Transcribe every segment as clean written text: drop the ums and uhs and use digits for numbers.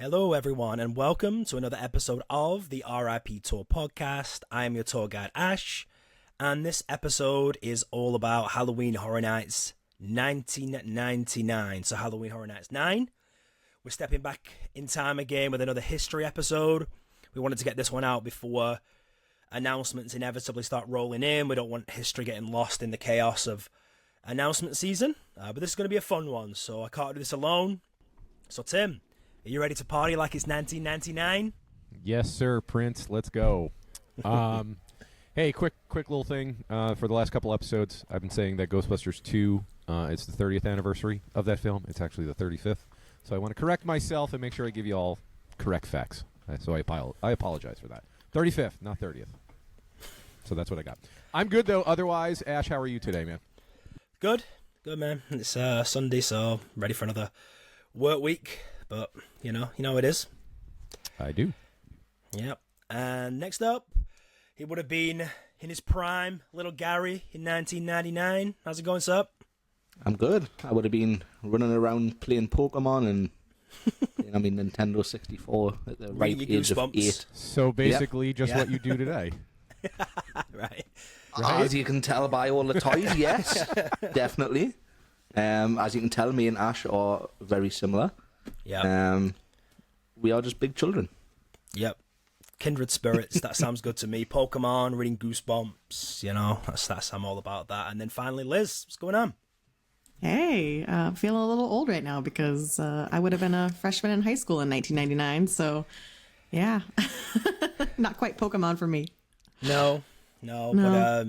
Hello, everyone, and welcome to another episode of the RIP Tour podcast. I am your tour guide, Ash, and this episode is all about Halloween Horror Nights 1999. So Halloween Horror Nights 9. We're stepping back in time again with another history episode. We wanted to get this one out before announcements inevitably start rolling in. We don't want history getting lost in the chaos of announcement season. But this is going to be a fun one, so I can't do this alone. So Tim, are you ready to party like it's 1999? Yes, sir, Prince. Let's go. Hey, quick little thing. For the last couple episodes, I've been saying that Ghostbusters 2, it's the 30th anniversary of that film. It's actually the 35th. So I want to correct myself and make sure I give you all correct facts. So I apologize for that. 35th, not 30th. So that's what I got. I'm good, though. Otherwise, Ash, how are you today, man? Good, man. It's Sunday, so ready for another work week. But, you know it is. I do. Yep. And next up, he would have been in his prime, little Gary, in 1999. How's it going, sir? I'm good. I would have been running around playing Pokemon and playing on my Nintendo 64 at the ripe age of 8. So basically just what you do today. Right. As you can tell by all the toys, yes, definitely. As you can tell, me and Ash are very similar. Yeah. We are just big children. Yep. Kindred spirits. That sounds good to me. Pokemon, reading Goosebumps. I'm all about that. And then finally, Liz, what's going on? Hey, feeling a little old right now because I would have been a freshman in high school in 1999. So, yeah, not quite Pokemon for me. No. But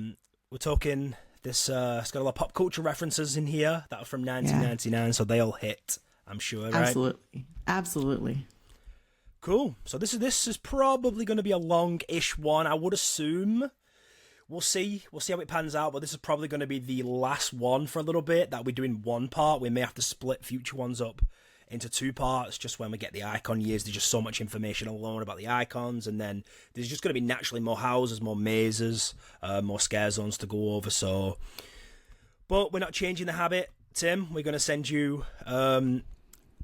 we're talking this. It's got a lot of pop culture references in here that are from 1999, so they all hit. I'm sure, right? Absolutely. Cool. So this is probably going to be a long-ish one. I would assume. We'll see how it pans out, but this is probably going to be the last one for a little bit that we do in one part. We may have to split future ones up into two parts just when we get the icon years. There's just so much information alone about the icons, and then there's just going to be naturally more houses, more mazes, more scare zones to go over. So, but we're not changing the habit, Tim. We're going to send you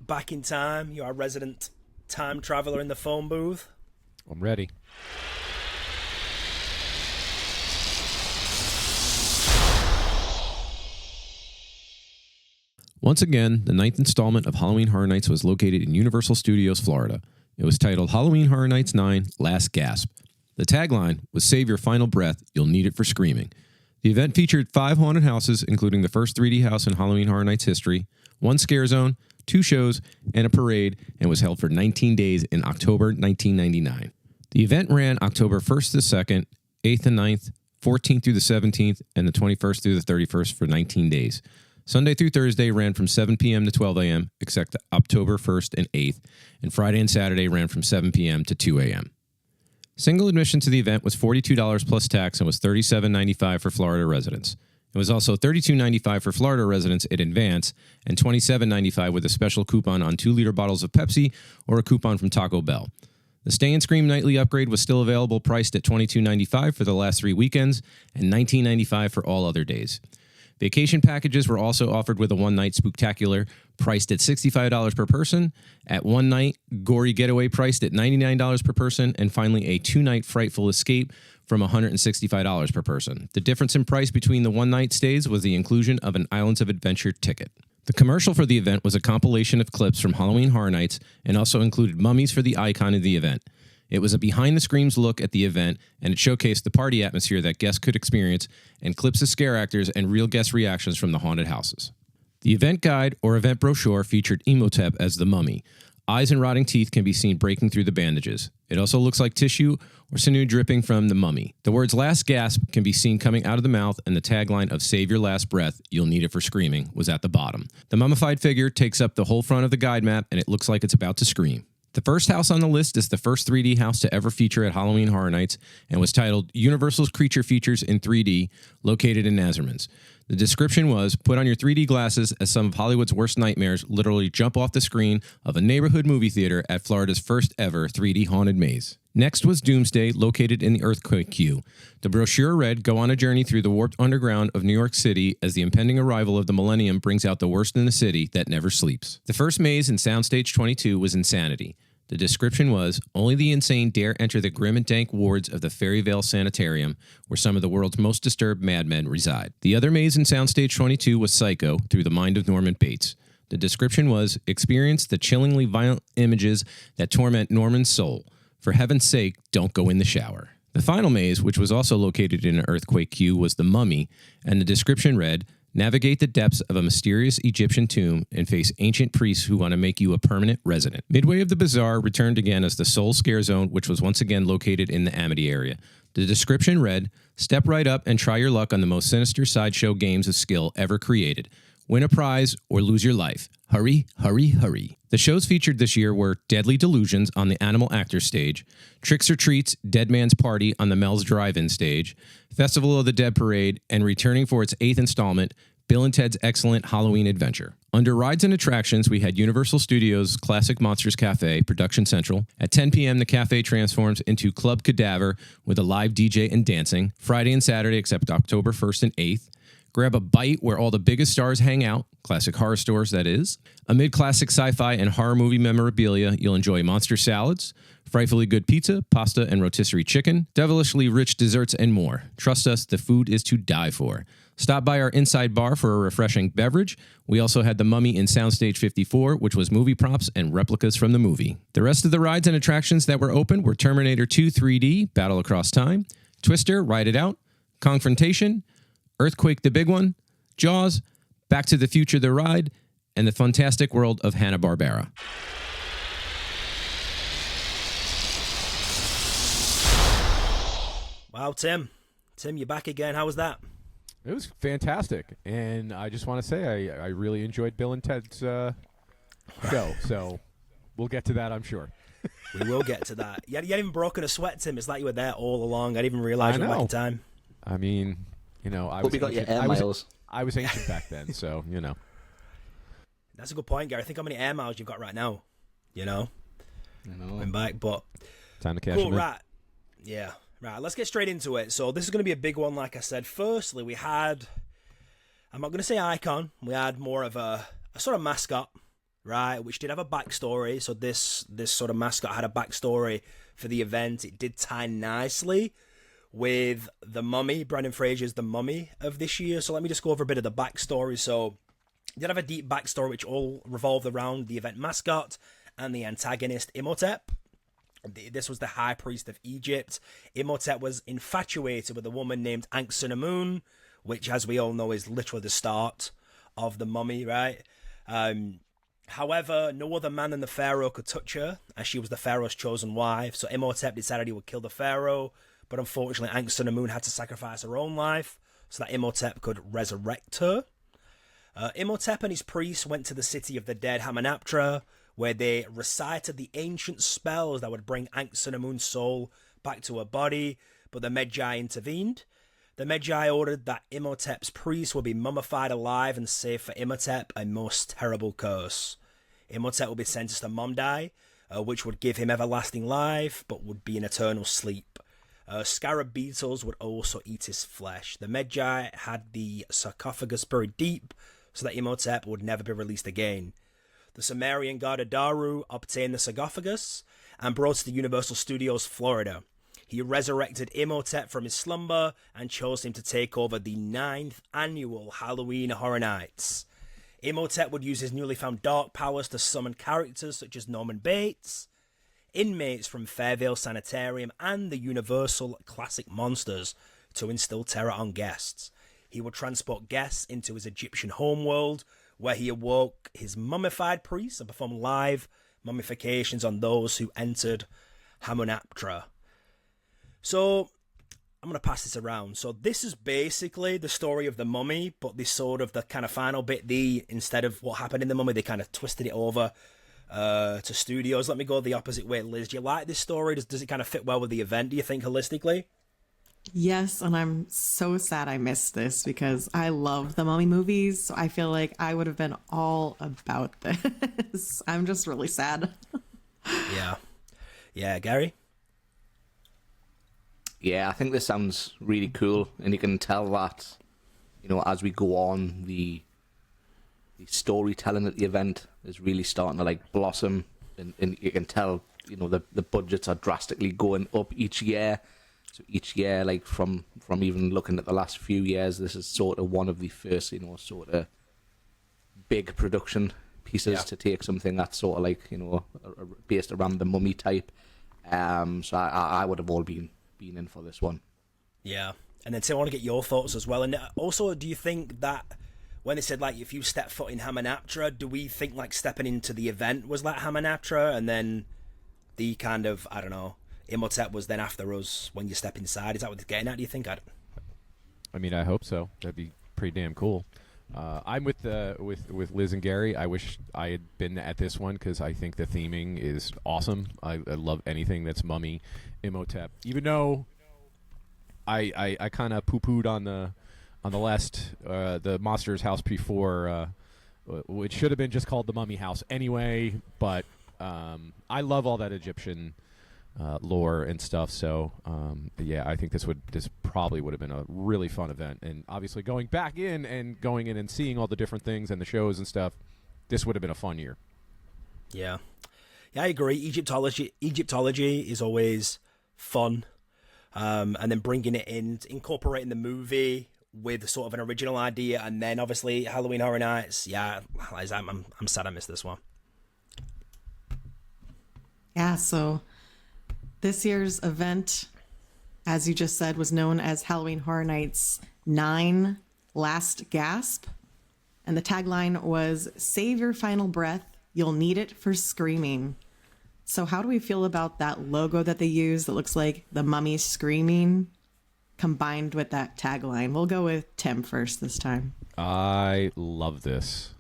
back in time. You're our resident time traveler in the phone booth. I'm ready. Once again, the 9th installment of Halloween Horror Nights was located in Universal Studios, Florida. It was titled Halloween Horror Nights 9, Last Gasp. The tagline was Save Your Final Breath, You'll Need It for Screaming. The event featured 5 haunted houses, including the first 3D house in Halloween Horror Nights history, 1 scare zone, 2 shows, and a parade, and was held for 19 days in October 1999. The event ran October 1st to 2nd, 8th and 9th, 14th through the 17th, and the 21st through the 31st for 19 days. Sunday through Thursday ran from 7 p.m. to 12 a.m., except October 1st and 8th, and Friday and Saturday ran from 7 p.m. to 2 a.m. Single admission to the event was $42 plus tax and was $37.95 for Florida residents. It was also $32.95 for Florida residents in advance and $27.95 with a special coupon on 2-liter bottles of Pepsi or a coupon from Taco Bell. The Stay and Scream nightly upgrade was still available, priced at $22.95 for the last 3 weekends and $19.95 for all other days. Vacation packages were also offered with a one-night spooktacular priced at $65 per person, at one-night gory getaway priced at $99 per person, and finally a 2-night frightful escape from $165 per person. The difference in price between the one-night stays was the inclusion of an Islands of Adventure ticket. The commercial for the event was a compilation of clips from Halloween Horror Nights and also included mummies for the icon of the event. It was a behind-the-screens look at the event, and it showcased the party atmosphere that guests could experience and clips of scare actors and real guest reactions from the haunted houses. The event guide or event brochure featured Imhotep as the mummy. Eyes and rotting teeth can be seen breaking through the bandages. It also looks like tissue or sinew dripping from the mummy. The words "last gasp" can be seen coming out of the mouth, and the tagline of "Save your last breath, you'll need it for screaming" was at the bottom. The mummified figure takes up the whole front of the guide map, and it looks like it's about to scream. The first house on the list is the first 3D house to ever feature at Halloween Horror Nights and was titled Universal's Creature Features in 3D, located in Nazarman's. The description was, put on your 3D glasses as some of Hollywood's worst nightmares literally jump off the screen of a neighborhood movie theater at Florida's first ever 3D haunted maze. Next was Doomsday, located in the earthquake queue. The brochure read, go on a journey through the warped underground of New York City as the impending arrival of the millennium brings out the worst in the city that never sleeps. The first maze in Soundstage 22 was Insanity. The description was, only the insane dare enter the grim and dank wards of the Fairvale Sanitarium, where some of the world's most disturbed madmen reside. The other maze in Soundstage 22 was Psycho, through the mind of Norman Bates. The description was, experience the chillingly violent images that torment Norman's soul. For heaven's sake, don't go in the shower. The final maze, which was also located in an earthquake queue, was the Mummy, and the description read, navigate the depths of a mysterious Egyptian tomb and face ancient priests who want to make you a permanent resident. Midway of the Bazaar returned again as the Soul Scare Zone, which was once again located in the Amity area. The description read, step right up and try your luck on the most sinister sideshow games of skill ever created. Win a prize or lose your life. Hurry, hurry, hurry. The shows featured this year were Deadly Delusions on the Animal Actor stage, Tricks or Treats, Dead Man's Party on the Mel's Drive-In stage, Festival of the Dead Parade, and returning for its 8th installment, Bill and Ted's Excellent Halloween Adventure. Under rides and attractions, we had Universal Studios' classic Monsters Cafe, Production Central. At 10 p.m., the cafe transforms into Club Cadaver with a live DJ and dancing. Friday and Saturday, except October 1st and 8th. Grab a bite where all the biggest stars hang out, classic horror stores, that is. Amid classic sci-fi and horror movie memorabilia, you'll enjoy monster salads, frightfully good pizza, pasta and rotisserie chicken, devilishly rich desserts, and more. Trust us, the food is to die for. Stop by our inside bar for a refreshing beverage. We also had the Mummy in Soundstage 54, which was movie props and replicas from the movie. The rest of the rides and attractions that were open were Terminator 2 3D, Battle Across Time, Twister, Ride It Out, Confrontation, Earthquake the Big One, Jaws, Back to the Future the Ride, and the Fantastic World of Hanna-Barbera. Wow, Tim. Tim, you're back again. How was that? It was fantastic, and I just want to say I really enjoyed Bill and Ted's show, so we'll get to that, I'm sure. We will get to that. You hadn't even broken a sweat, Tim. It's like you were there all along. I didn't even realize you were back in time. I mean, you know, I was ancient back then, so, you know. That's a good point, Gary. Think how many air miles you've got right now, you know? Going back, but... Time to cash cool, them in. right. Yeah. Right, let's get straight into it. So this is going to be a big one, like I said. Firstly, we had... I'm not going to say icon. We had more of a sort of mascot, right, which did have a backstory. So this sort of mascot had a backstory for the event. It did tie nicely with the Mummy, Brendan Fraser's The Mummy of this year. So let me just go over a bit of the backstory. So it did have a deep backstory which all revolved around the event mascot and the antagonist Imhotep. This was the high priest of Egypt. Imhotep was infatuated with a woman named Anck-su-namun, which, as we all know, is literally the start of the Mummy, right? However, no other man than the pharaoh could touch her, as she was the pharaoh's chosen wife. So Imhotep decided he would kill the pharaoh, but unfortunately Anck-su-namun had to sacrifice her own life so that Imhotep could resurrect her. Imhotep and his priests went to the city of the dead, Hamunaptra, where they recited the ancient spells that would bring Anck-su-namun's soul back to her body, but the Medjai intervened. The Medjai ordered that Imhotep's priests would be mummified alive and save for Imhotep a most terrible curse. Imhotep would be sentenced to Momdai, which would give him everlasting life, but would be in eternal sleep. Scarab beetles would also eat his flesh. The Medjai had the sarcophagus buried deep, so that Imhotep would never be released again. The Sumerian god Adaru obtained the sarcophagus and brought it to the Universal Studios, Florida. He resurrected Imhotep from his slumber and chose him to take over the 9th annual Halloween Horror Nights. Imhotep would use his newly found dark powers to summon characters such as Norman Bates, inmates from Fairvale Sanitarium, and the Universal Classic Monsters to instill terror on guests. He would transport guests into his Egyptian homeworld, where he awoke his mummified priests and performed live mummifications on those who entered Hamunaptra. So, I'm going to pass this around. So this is basically the story of the Mummy, but this sort of the kind of final bit, instead of what happened in the Mummy, they kind of twisted it over to studios. Let me go the opposite way, Liz. Do you like this story? Does it kind of fit well with the event, do you think, holistically? Yes, and I'm so sad I missed this because I love the Mummy movies. So I feel like I would have been all about this. I'm just really sad. Yeah, Gary? Yeah, I think this sounds really cool, and you can tell that, you know, as we go on, the storytelling at the event is really starting to like blossom, and you can tell the budgets are drastically going up each year. So each year, like from even looking at the last few years, this is sort of one of the first, sort of big production pieces to take something that's sort of like, based around the Mummy type. So I would have all been in for this one. Yeah. And then Tim, I want to get your thoughts as well. And also, do you think that when they said, like, if you step foot in Hamunaptra, do we think, like, stepping into the event was like Hamunaptra, and then the kind of, I don't know, Imhotep was then after us when you step inside? Is that what they're getting at, do you think? I mean, I hope so. That'd be pretty damn cool. I'm with Liz and Gary. I wish I had been at this one because I think the theming is awesome. I love anything that's Mummy, Imhotep. Even though I kind of poo-pooed on the last the Monsters house before, which should have been just called the Mummy house anyway. But I love all that Egyptian lore and stuff. So I think this probably would have been a really fun event. And obviously going back in and seeing all the different things and the shows and stuff, this would have been a fun year. Yeah, I agree. Egyptology is always fun. And then bringing it in, incorporating the movie with sort of an original idea, and then obviously Halloween Horror Nights. Yeah, I'm sad I missed this one. Yeah, so this year's event, as you just said, was known as Halloween Horror Nights 9 Last Gasp. And the tagline was, "Save your final breath, you'll need it for screaming." So how do we feel about that logo that they use that looks like the mummy screaming combined with that tagline? We'll go with Tim first this time. I love this.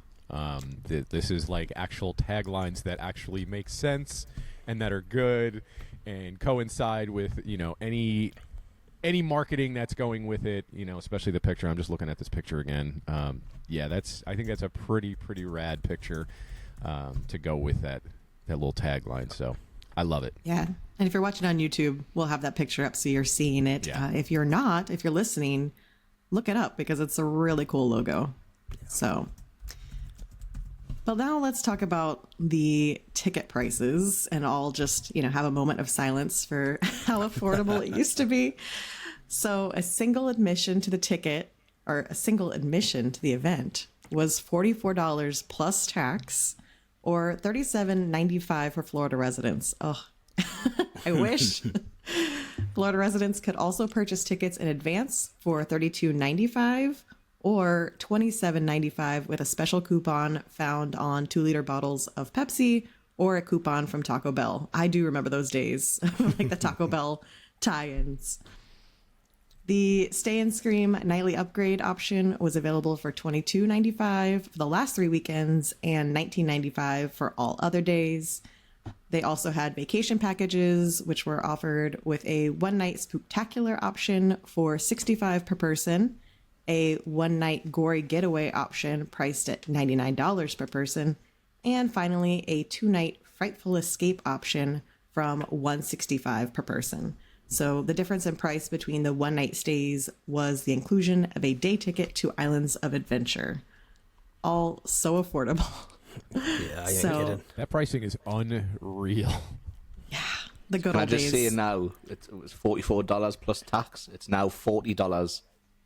This is like actual taglines that actually make sense and that are good and coincide with, any marketing that's going with it, especially the picture. I'm just looking at this picture again. I think that's a pretty rad picture to go with that little tagline. So I love it. Yeah. And if you're watching on YouTube, we'll have that picture up so you're seeing it. Yeah. If you're listening, look it up because it's a really cool logo. Yeah. So, well, now let's talk about the ticket prices, and I'll just, have a moment of silence for how affordable it used to be. So a single admission to the event was $44 plus tax, or $37.95 for Florida residents. Oh, I wish. Florida residents could also purchase tickets in advance for $32.95 or $27.95 with a special coupon found on 2-liter bottles of Pepsi or a coupon from Taco Bell. I do remember those days, like the Taco Bell tie-ins. The Stay and Scream nightly upgrade option was available for $22.95 for the last 3 weekends and $19.95 for all other days. They also had vacation packages, which were offered with a one-night spooktacular option for $65 per person, a one-night gory getaway option priced at $99 per person, and finally a 2-night frightful escape option from $165 per person. So the difference in price between the one-night stays was the inclusion of a day ticket to Islands of Adventure. All so affordable. Yeah, I ain't kidding. That pricing is unreal. Yeah, the good Can old I just days. say now, it was $44 plus tax. It's now $40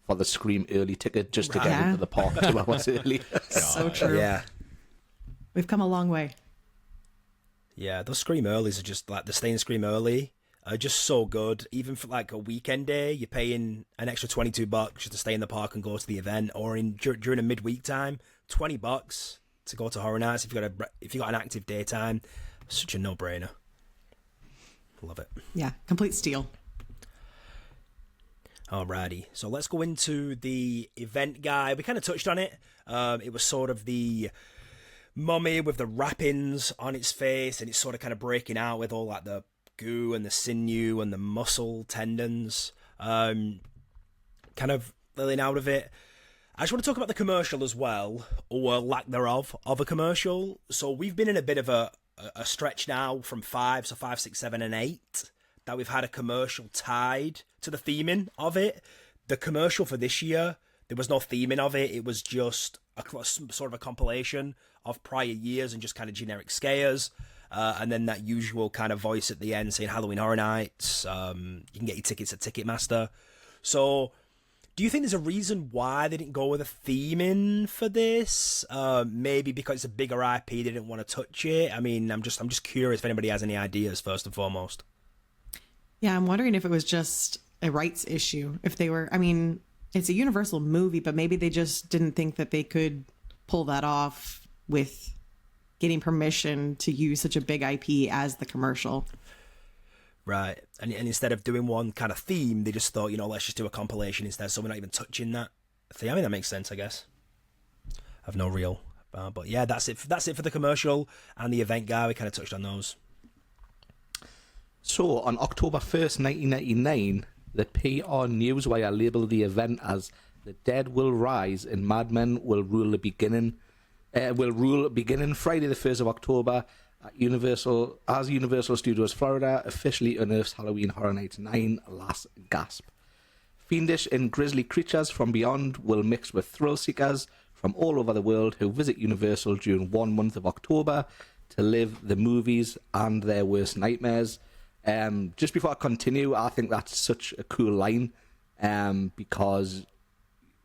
for the Scream early ticket just to get into the park 2 hours early. So true. Yeah. We've come a long way. Yeah, those Scream earlies are just like the Stay and Scream early are just so good. Even for like a weekend day, you're paying an extra $22 just to stay in the park and go to the event, or during a midweek time, $20 to go to Horror Nights if you got an active daytime. Such a no-brainer. Love it. Yeah, complete steal. Alrighty, so let's go into the event guide. We kind of touched on it. It was sort of the mummy with the wrappings on its face, and it's sort of kind of breaking out with all like the goo and the sinew and the muscle tendons, kind of lilting out of it. I just want to talk about the commercial as well, or lack thereof of a commercial. So we've been in a bit of a stretch now from 5, 6, 7, and 8, that we've had a commercial tied to the theming of it. The commercial for this year, there was no theming of it. It was just sort of a compilation of prior years and just kind of generic scares. and then that usual kind of voice at the end saying Halloween Horror Nights. You can get your tickets at Ticketmaster. So, do you think there's a reason why they didn't go with a theming for this? Maybe because it's a bigger IP, they didn't want to touch it. I mean, I'm just curious if anybody has any ideas first and foremost. Yeah, I'm wondering if it was just a rights issue. If they were, I mean, it's a Universal movie, but maybe they just didn't think that they could pull that off with getting permission to use such a big IP as the commercial. Right. And instead of doing one kind of theme, they just thought, let's just do a compilation instead, so we're not even touching that theme. I mean, that makes sense, I guess. I've no real. But yeah, that's it for the commercial and the event guy. We kind of touched on those. So, on October 1st, 1999, the PR Newswire labelled the event as "The Dead Will Rise and Mad Men Will Rule Beginning Friday the 1st of October at Universal Studios Florida officially unearths Halloween Horror Nights 9 Last Gasp. Fiendish and grisly creatures from beyond will mix with thrill seekers from all over the world who visit Universal during 1 month of October to live the movies and their worst nightmares." Just before I continue, I think that's such a cool line, because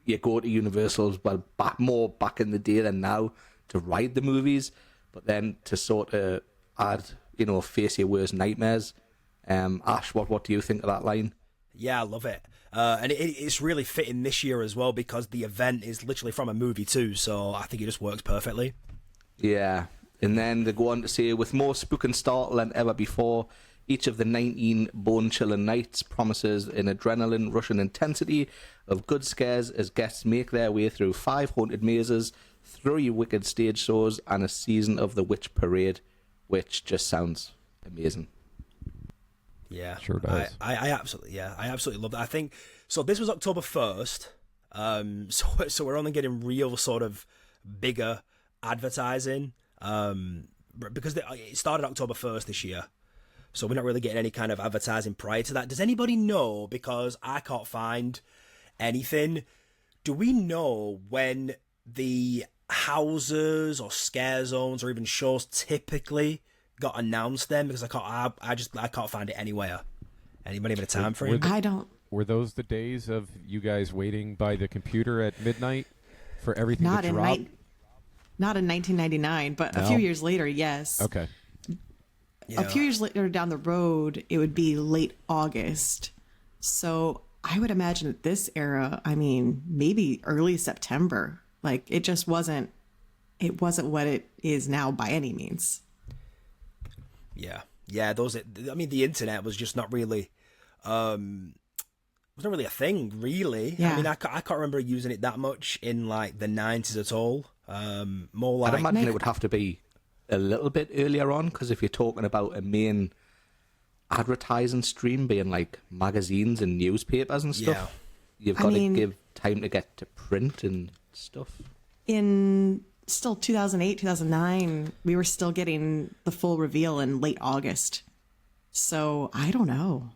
you go to Universal's, well, more back in the day than now, to ride the movies, but then to sort of add, face your worst nightmares. Ash, what do you think of that line? Yeah, I love it. And it's really fitting this year as well, because the event is literally from a movie too, so I think it just works perfectly. Yeah, and then they go on to say, with more spook and startle than ever before, each of the 19 bone-chilling nights promises an adrenaline-rushing intensity of good scares as guests make their way through 5 haunted mazes, 3 wicked stage shows, and a season of the Witch Parade, which just sounds amazing. Yeah, sure does. I absolutely love that. I think so. This was October 1st, so we're only getting real sort of bigger advertising, because it started October 1st this year. So we're not really getting any kind of advertising prior to that. Does anybody know, because I can't find anything, do we know when the houses or scare zones or even shows typically got announced then? Because I can't find it anywhere. Anybody have a time frame? I don't. Were those the days of you guys waiting by the computer at midnight for everything to drop? Not in 1999, but a few years later, yes. Okay. Yeah. A few years later down the road, it would be late August. So I would imagine at this era, I mean, maybe early September. Like, it just wasn't what it is now by any means. Yeah. The internet was just not really, was not really a thing, really. Yeah. I mean, I can't remember using it that much in, like, the 90s at all. More like... I'd imagine it would have to be a little bit earlier on, because if you're talking about a main advertising stream being like magazines and newspapers and stuff, you've got to give time to get to print and stuff. In still 2008, 2009, we were still getting the full reveal in late August. So I don't know.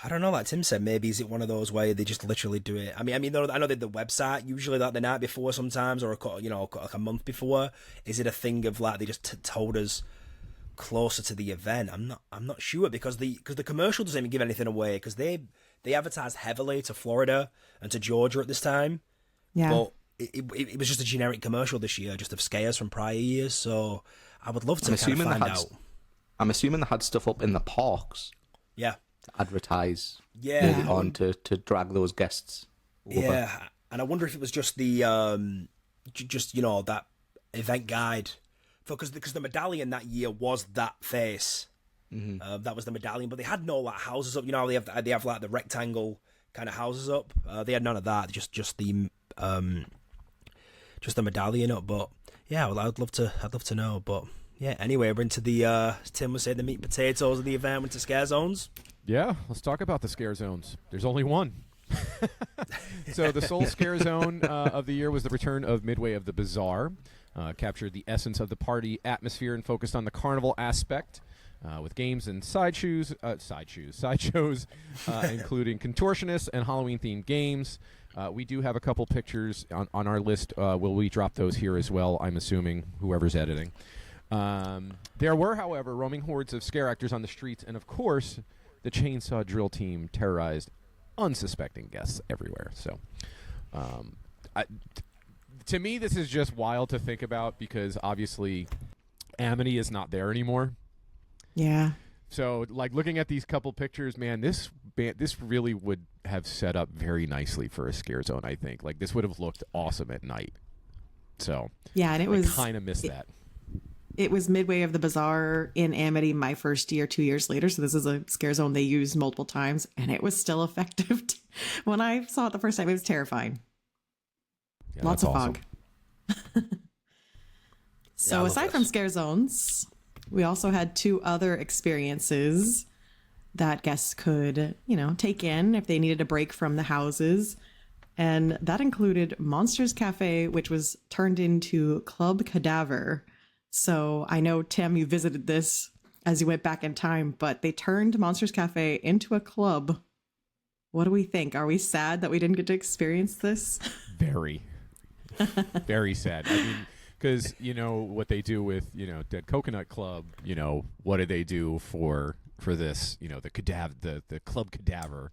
Like Tim said, maybe is it one of those where they just literally do it? I mean, I know they the website usually like the night before sometimes, or like a month before. Is it a thing of like they just told us closer to the event? I'm not sure, because the commercial doesn't even give anything away, because they advertised heavily to Florida and to Georgia at this time. Yeah. But it was just a generic commercial this year, just of scares from prior years. So I would love to kind of find out. I'm assuming they had stuff up in the parks. Yeah. Advertise on to drag those guests over. Yeah, and I wonder if it was just the that event guide, because the medallion that year was that face. Mm-hmm. That was the medallion, but they had no like houses up. They have like the rectangle kind of houses up. They had none of that. Just the medallion up. But yeah, well, I'd love to know. But yeah, anyway, we're into the Tim was saying the meat and potatoes of the event, went to scare zones. Yeah, let's talk about the scare zones. There's only one. So the sole scare zone of the year was the return of Midway of the Bazaar. Captured the essence of the party atmosphere and focused on the carnival aspect, with games and sideshows, including contortionists and Halloween-themed games. We do have a couple pictures on our list. Will we drop those here as well? I'm assuming, whoever's editing. There were, however, roaming hordes of scare actors on the streets, and of course, the chainsaw drill team terrorized unsuspecting guests everywhere. So, to me, this is just wild to think about because obviously Amity is not there anymore. Yeah. So, like, looking at these couple pictures, man, this really would have set up very nicely for a scare zone, I think. Like, this would have looked awesome at night. So, yeah, and I kind of missed that. It was Midway of the Bazaar in Amity my first year, 2 years later. So this is a scare zone they used multiple times, and it was still effective. When I saw it the first time, it was terrifying. Yeah, Lots of awesome. fog. So aside from scare zones, we also had 2 other experiences that guests could, take in if they needed a break from the houses. And that included Monsters Cafe, which was turned into Club Cadaver. So I know, Tim, you visited this as you went back in time, but they turned Monsters Cafe into a club. What do we think? Are we sad that we didn't get to experience this? Very, very sad. I mean, because, what they do with, Dead Coconut Club, what did they do for this, the Club Cadaver?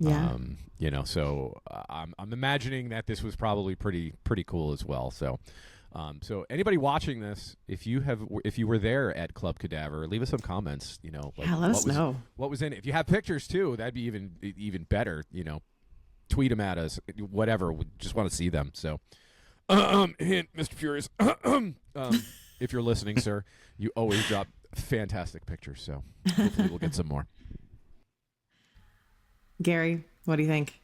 Yeah. So I'm imagining that this was probably pretty cool as well. So, so anybody watching this, if you were there at Club Cadaver, leave us some comments. Let us know what was in it. If you have pictures too, that'd be even better. Tweet them at us. Whatever. We just want to see them. So, hint, Mr. Furious. If you're listening, sir, you always drop fantastic pictures. So hopefully we'll get some more. Gary, what do you think?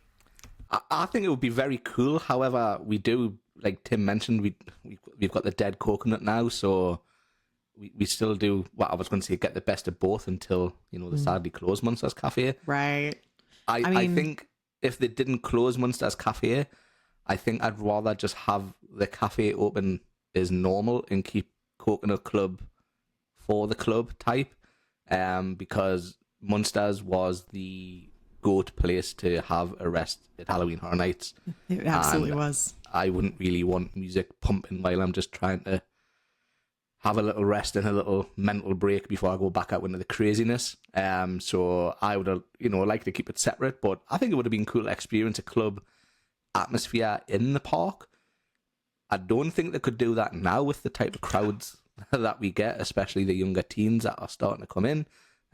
I think it would be very cool. However, we do, like Tim mentioned, we've got the Dead Coconut now, so we still do what I was going to say, get the best of both until the sadly closed Monsters Cafe. Right. I think if they didn't close Monsters Cafe, I think I'd rather just have the cafe open as normal and keep Coconut Club for the club type, because Monsters was the go-to place to have a rest at Halloween Horror Nights. It absolutely was. I wouldn't really want music pumping while I'm just trying to have a little rest and a little mental break before I go back out into the craziness. So I would have, like to keep it separate, but I think it would have been cool to experience a club atmosphere in the park. I don't think they could do that now with the type of crowds that we get, especially the younger teens that are starting to come in.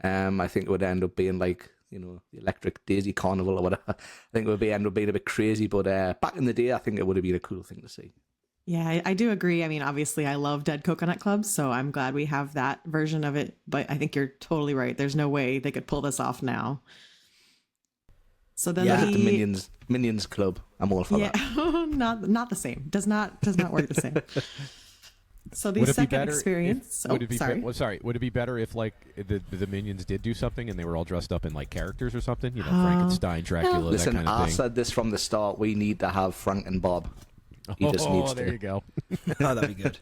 I think it would end up being like, the Electric Daisy Carnival or whatever. I think it would end up being a bit crazy, but back in the day, I think it would have been a cool thing to see. Yeah, I do agree. I mean, obviously, I love Dead Coconut Club, so I'm glad we have that version of it. But I think you're totally right. There's no way they could pull this off now. So then the Minions Club. I'm all for that. not the same. Does not work the same. So the second experience. Would it be better if like the Minions did do something and they were all dressed up in like characters or something? Frankenstein, Dracula, Listen, that kind of thing. I said this from the start. We need to have Frank and Bob. He just needs there to. You go. Oh, that'd be good.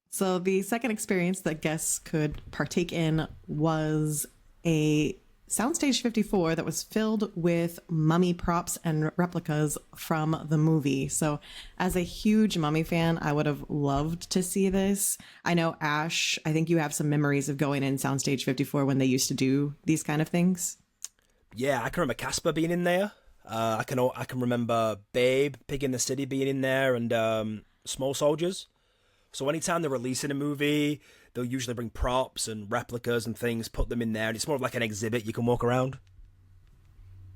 So the second experience that guests could partake in was a Soundstage 54 that was filled with mummy props and replicas from the movie. So as a huge mummy fan, I would have loved to see this. I know, Ash, I think you have some memories of going in Soundstage 54 when they used to do these kind of things. Yeah, I can remember Casper being in there. I can remember Babe, Pig in the City being in there, and Small Soldiers. So anytime they're releasing a movie, they'll usually bring props and replicas and things, put them in there, and it's more of like an exhibit you can walk around.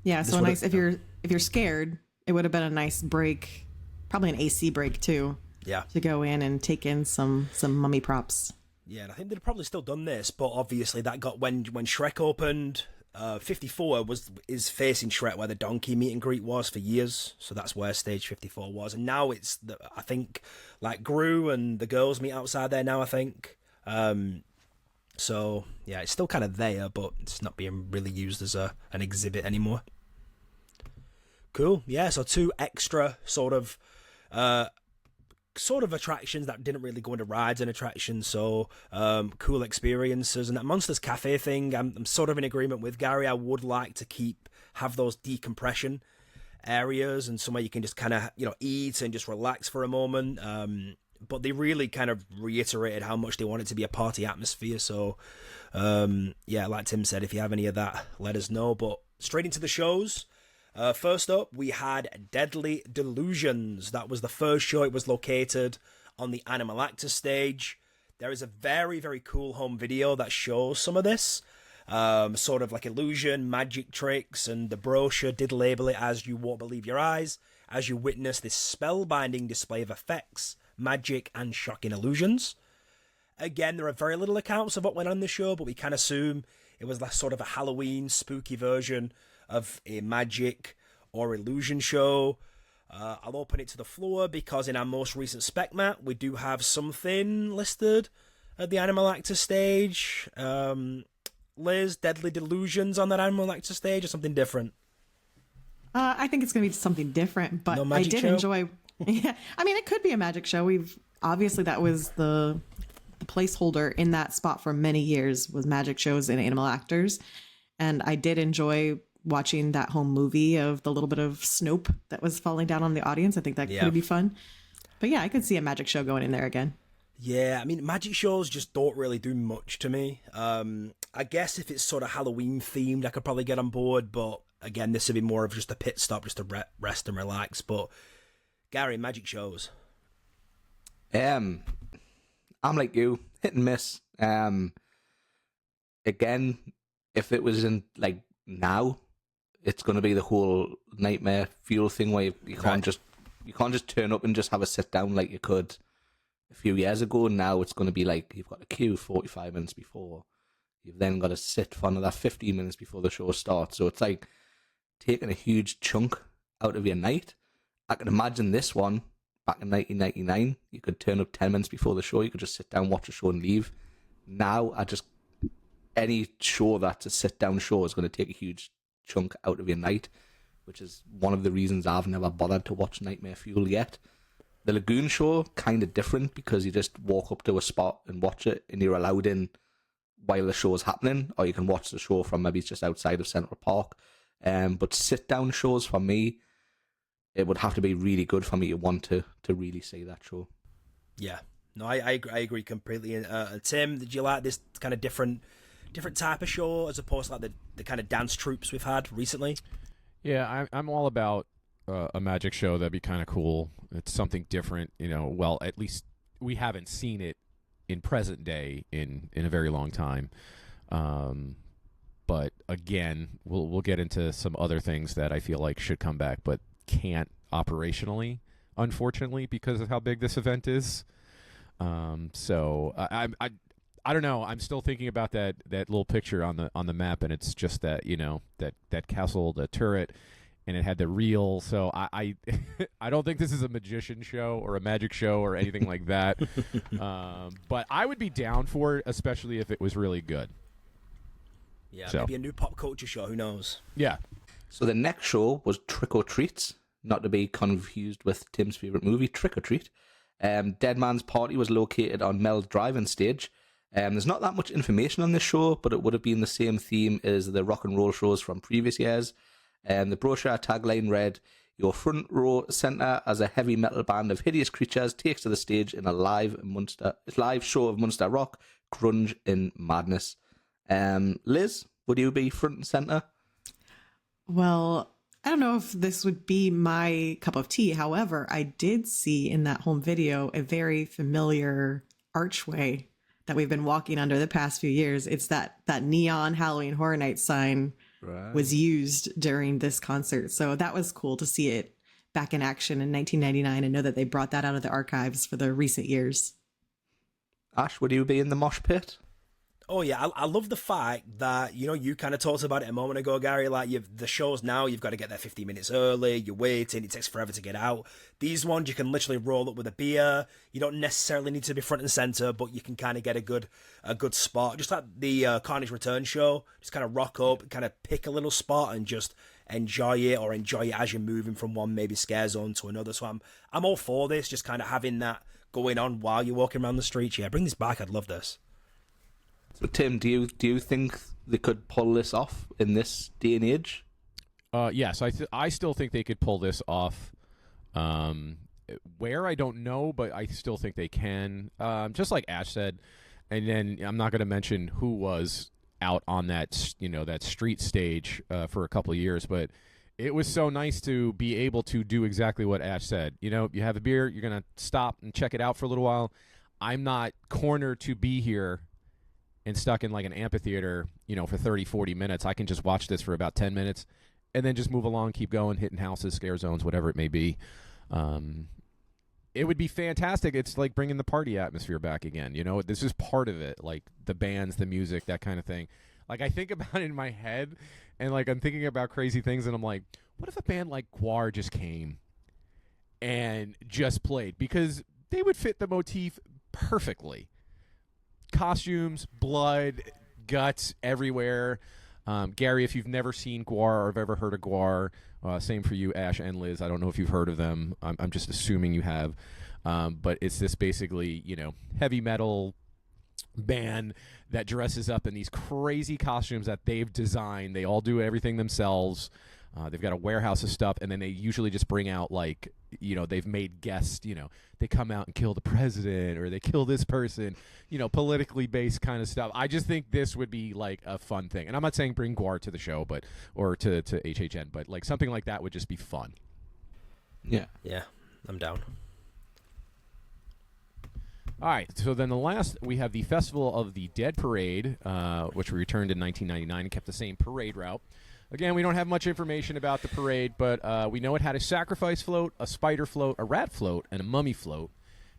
Yeah, so nice if you're scared, it would have been a nice break, probably an AC break too. Yeah, to go in and take in some mummy props. Yeah, and I think they'd probably still done this, but obviously that got when Shrek opened. 54 is facing Shrek where the donkey meet and greet was for years, so that's where stage 54 was, and now it's I think like Gru and the girls meet outside there now, I think. So yeah, it's still kind of there, but it's not being really used as an exhibit anymore. Cool. Yeah, so 2 extra sort of attractions that didn't really go into rides and attractions, so cool experiences. And that Monsters Cafe thing, I'm sort of in agreement with Gary. I would like to have those decompression areas and somewhere you can just kind of eat and just relax for a moment. but they really kind of reiterated how much they want it to be a party atmosphere. So, yeah, like Tim said, if you have any of that, let us know. But straight into the shows. First up, we had Deadly Delusions. That was the first show. It was located on the Animal Actor stage. There is a very, very cool home video that shows some of this. Sort of like illusion, magic tricks, and the brochure did label it as "You Won't Believe Your Eyes" as you witness this spellbinding display of effects, magic, and shocking illusions. Again, there are very little accounts of what went on in the show, but we can assume it was like sort of a Halloween spooky version of a magic or illusion show. I'll open it to the floor because in our most recent spec map, we do have something listed at the Animal Actor stage. Liz, Deadly Delusions on that Animal Actor stage or something different? I think it's going to be something different, but No I magic did show? enjoy. Yeah, I mean, it could be a magic show. Obviously that was the placeholder in that spot for many years was magic shows and animal actors, and I did enjoy watching that home movie of the little bit of Snope that was falling down on the audience. I think that could be fun. But yeah, I could see a magic show going in there again. Yeah, I mean, magic shows just don't really do much to me. I guess if it's sort of Halloween themed, I could probably get on board, but again, this would be more of just a pit stop, just to rest and relax. But Gary, magic shows. I'm like you, hit and miss. Again, if it was in like now, it's going to be the whole nightmare fuel thing where you can't just turn up and just have a sit down like you could a few years ago. Now it's going to be like you've got a queue 45 minutes before. You've then got to sit for another 15 minutes before the show starts. So it's like taking a huge chunk out of your night. I can imagine this one back in 1999. You could turn up 10 minutes before the show. You could just sit down, watch a show and leave. Now, any show that's a sit-down show is going to take a huge chunk out of your night, which is one of the reasons I've never bothered to watch Nightmare Fuel yet. The Lagoon show, kind of different because you just walk up to a spot and watch it and you're allowed in while the show's happening, or you can watch the show from maybe just outside of Central Park. But sit-down shows, for me, it would have to be really good for me to want to really see that show. Yeah, no, I agree completely. Tim, did you like this kind of different type of show as opposed to like the kind of dance troupes we've had recently? Yeah, I'm all about a magic show. That'd be kind of cool. It's something different, well, at least we haven't seen it in present day in a very long time. But again, we'll get into some other things that I feel like should come back, but can't operationally, unfortunately, because of how big this event is. So I don't know. I'm still thinking about that little picture on the map, and it's just that that castle, the turret, and it had the reel. So I I don't think this is a magician show or a magic show or anything like that. But I would be down for it, especially if it was really good. Yeah, So. maybe a new pop culture show. Who knows? Yeah. So the next show was Trick or Treats, not to be confused with Tim's favourite movie, Trick or Treat. Dead Man's Party was located on Mel's driving stage. There's not that much information on this show, but it would have been the same theme as the rock and roll shows from previous years. The brochure tagline read, "Your front row centre as a heavy metal band of hideous creatures takes to the stage in a live show of Munster rock, grunge, and madness." Liz, would you be front and centre? Well, I don't know if this would be my cup of tea. However, I did see in that home video a very familiar archway that we've been walking under the past few years. It's that neon Halloween Horror Nights sign was used during this concert. So that was cool to see it back in action in 1999 and know that they brought that out of the archives for the recent years. Ash, would you be in the mosh pit? Oh yeah, I love the fact that you kind of talked about it a moment ago, Gary. Like the shows now, you've got to get there 15 minutes early. You're waiting; it takes forever to get out. These ones, you can literally roll up with a beer. You don't necessarily need to be front and center, but you can kind of get a good spot, just like the Carnage Return show. Just kind of rock up, kind of pick a little spot, and just enjoy it as you're moving from one maybe scare zone to another. So I'm all for this. Just kind of having that going on while you're walking around the streets. Yeah, bring this back. I'd love this. So Tim, do you think they could pull this off in this day and age? Yes, I still think they could pull this off. Where, I don't know, but I still think they can. Just like Ash said, and then I'm not going to mention who was out on that, that street stage for a couple of years, but it was so nice to be able to do exactly what Ash said. You have a beer, you're going to stop and check it out for a little while. I'm not cornered to be here and stuck in like an amphitheater, for 30, 40 minutes. I can just watch this for about 10 minutes and then just move along, keep going, hitting houses, scare zones, whatever it may be. It would be fantastic. It's like bringing the party atmosphere back again. This is part of it, like the bands, the music, that kind of thing. Like, I think about it in my head, and like I'm thinking about crazy things, and I'm like, what if a band like Gwar just came and just played? Because they would fit the motif perfectly. Costumes, blood, guts everywhere. Gary, if you've never seen Gwar or have ever heard of Gwar, same for you, Ash and Liz. I don't know if you've heard of them. I'm just assuming you have. But it's this basically, heavy metal band that dresses up in these crazy costumes that they've designed. They all do everything themselves. They've got a warehouse of stuff, and then they usually just bring out, like, they've made guests, they come out and kill the president, or they kill this person, politically based kind of stuff. I just think this would be like a fun thing. And I'm not saying bring Gwar to the show, or to HHN, but like something like that would just be fun. Yeah. Yeah, I'm down. All right, so then we have the Festival of the Dead Parade, which returned in 1999 and kept the same parade route. Again, we don't have much information about the parade, but we know it had a sacrifice float, a spider float, a rat float, and a mummy float.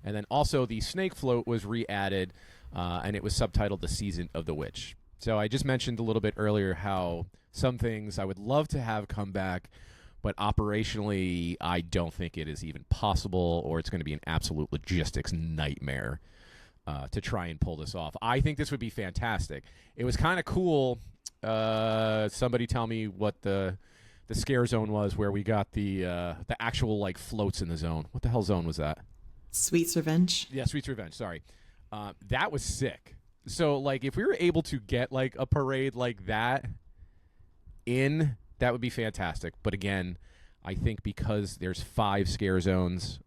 And then also the snake float was re-added, and it was subtitled The Season of the Witch. So I just mentioned a little bit earlier how some things I would love to have come back, but operationally I don't think it is even possible, or it's going to be an absolute logistics nightmare to try and pull this off. I think this would be fantastic. It was kind of cool. Somebody tell me what the scare zone was where we got the actual like floats in the zone. What the hell zone was that? Sweet's Revenge. Yeah, Sweet's Revenge. Sorry. That was sick. So like if we were able to get like a parade like that in, that would be fantastic. But again, I think because there's 5 scare zones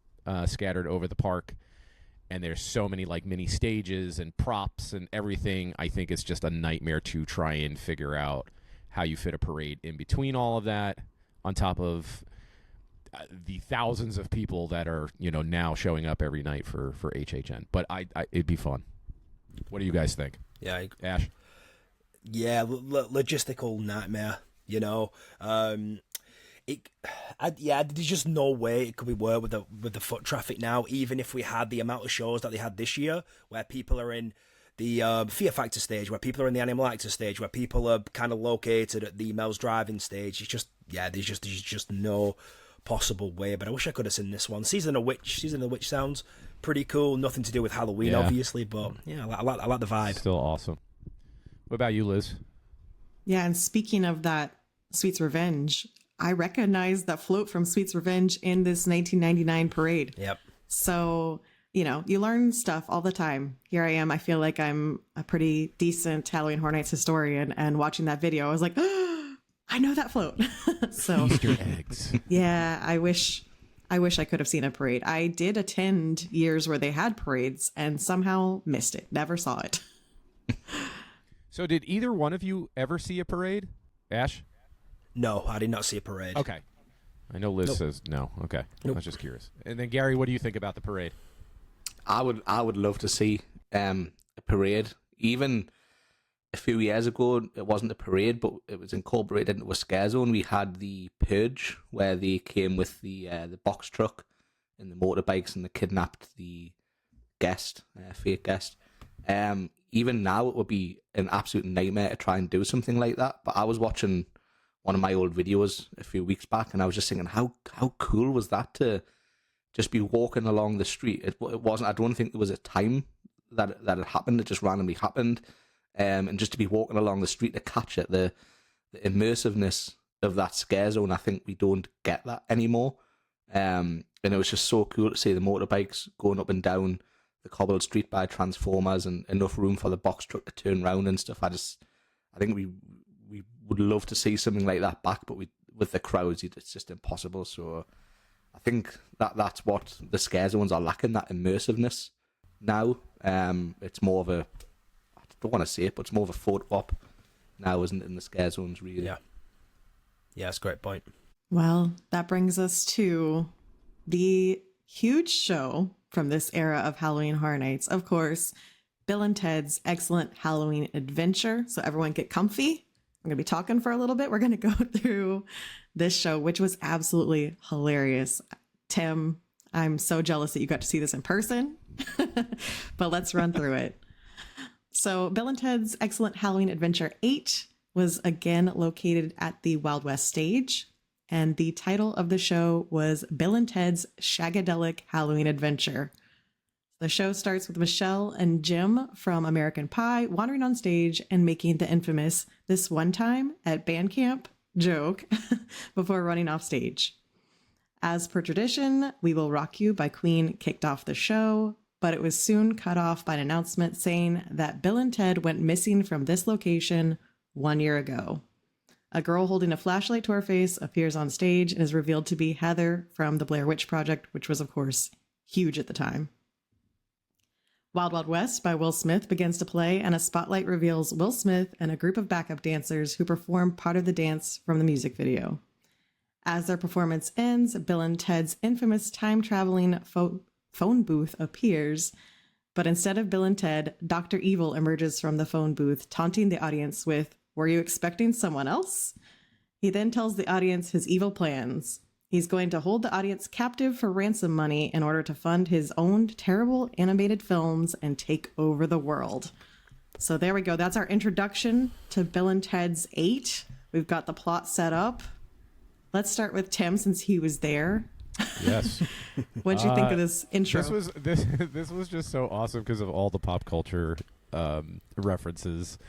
scattered over the park, and there's so many like mini stages and props and everything, I think it's just a nightmare to try and figure out how you fit a parade in between all of that, on top of the thousands of people that are now showing up every night for HHN. But it'd be fun. What do you guys think? Yeah, Ash? Yeah, logistical nightmare. There's just no way it could be worse with the foot traffic now. Even if we had the amount of shows that they had this year, where people are in the Fear Factor stage, where people are in the Animal Actor stage, where people are kind of located at the Mel's Driving stage. It's just there's just no possible way. But I wish I could have seen this one. Season of the Witch sounds pretty cool. Nothing to do with Halloween, obviously, but yeah, I like the vibe. Still awesome. What about you, Liz? Yeah, and speaking of that Sweet's Revenge, I recognized that float from Sweet's Revenge in this 1999 parade. Yep. So, you learn stuff all the time. Here I am. I feel like I'm a pretty decent Halloween Horror Nights historian, and watching that video, I was like, oh, I know that float. So Easter eggs. Yeah, I wish I could have seen a parade. I did attend years where they had parades and somehow missed it. Never saw it. So did either one of you ever see a parade? Ash? No, I did not see a parade. Okay. I know Liz says no. Okay. Nope. I was just curious. And then Gary, what do you think about the parade? I would love to see a parade. Even a few years ago, it wasn't a parade, but it was incorporated into a scare zone. We had the Purge, where they came with the box truck and the motorbikes, and they kidnapped the fake guest. Even now, it would be an absolute nightmare to try and do something like that. But I was watching one of my old videos a few weeks back, and I was just thinking, how cool was that to just be walking along the street? It wasn't. I don't think there was a time that it happened. It just randomly happened, and just to be walking along the street to catch it, the immersiveness of that scare zone. I think we don't get that anymore. And it was just so cool to see the motorbikes going up and down the cobbled street by transformers, and enough room for the box truck to turn around and stuff. I think we would love to see something like that back, but with the crowds, it's just impossible. So I think that's what the scare zones are lacking, that immersiveness now. It's more of a, I don't want to say it, but it's more of a photo op now, isn't it, in the scare zones, really? Yeah. Yeah, that's a great point. Well, that brings us to the huge show from this era of Halloween Horror Nights. Of course, Bill and Ted's Excellent Halloween Adventure. So everyone get comfy. I'm going to be talking for a little bit. We're going to go through this show, which was absolutely hilarious. Tim, I'm so jealous that you got to see this in person, but let's run through it. So Bill and Ted's Excellent Halloween Adventure 8 was again located at the Wild West stage, and the title of the show was Bill and Ted's Shagadelic Halloween Adventure. The show starts with Michelle and Jim from American Pie wandering on stage and making the infamous "this one time at band camp" joke before running off stage. As per tradition, "We Will Rock You" by Queen kicked off the show, but it was soon cut off by an announcement saying that Bill and Ted went missing from this location 1 year ago. A girl holding a flashlight to her face appears on stage and is revealed to be Heather from the Blair Witch Project, which was, of course, huge at the time. Wild Wild West by Will Smith begins to play, and a spotlight reveals Will Smith and a group of backup dancers who perform part of the dance from the music video. As their performance ends, Bill and Ted's infamous time-traveling phone booth appears, but instead of Bill and Ted, Dr. Evil emerges from the phone booth, taunting the audience with, "Were you expecting someone else?" He then tells the audience his evil plans. He's going to hold the audience captive for ransom money in order to fund his own terrible animated films and take over the world. So there we go. That's our introduction to Bill and Ted's 8. We've got the plot set up. Let's start with Tim, since he was there. Yes. What'd you think of this intro? This was just so awesome because of all the pop culture references.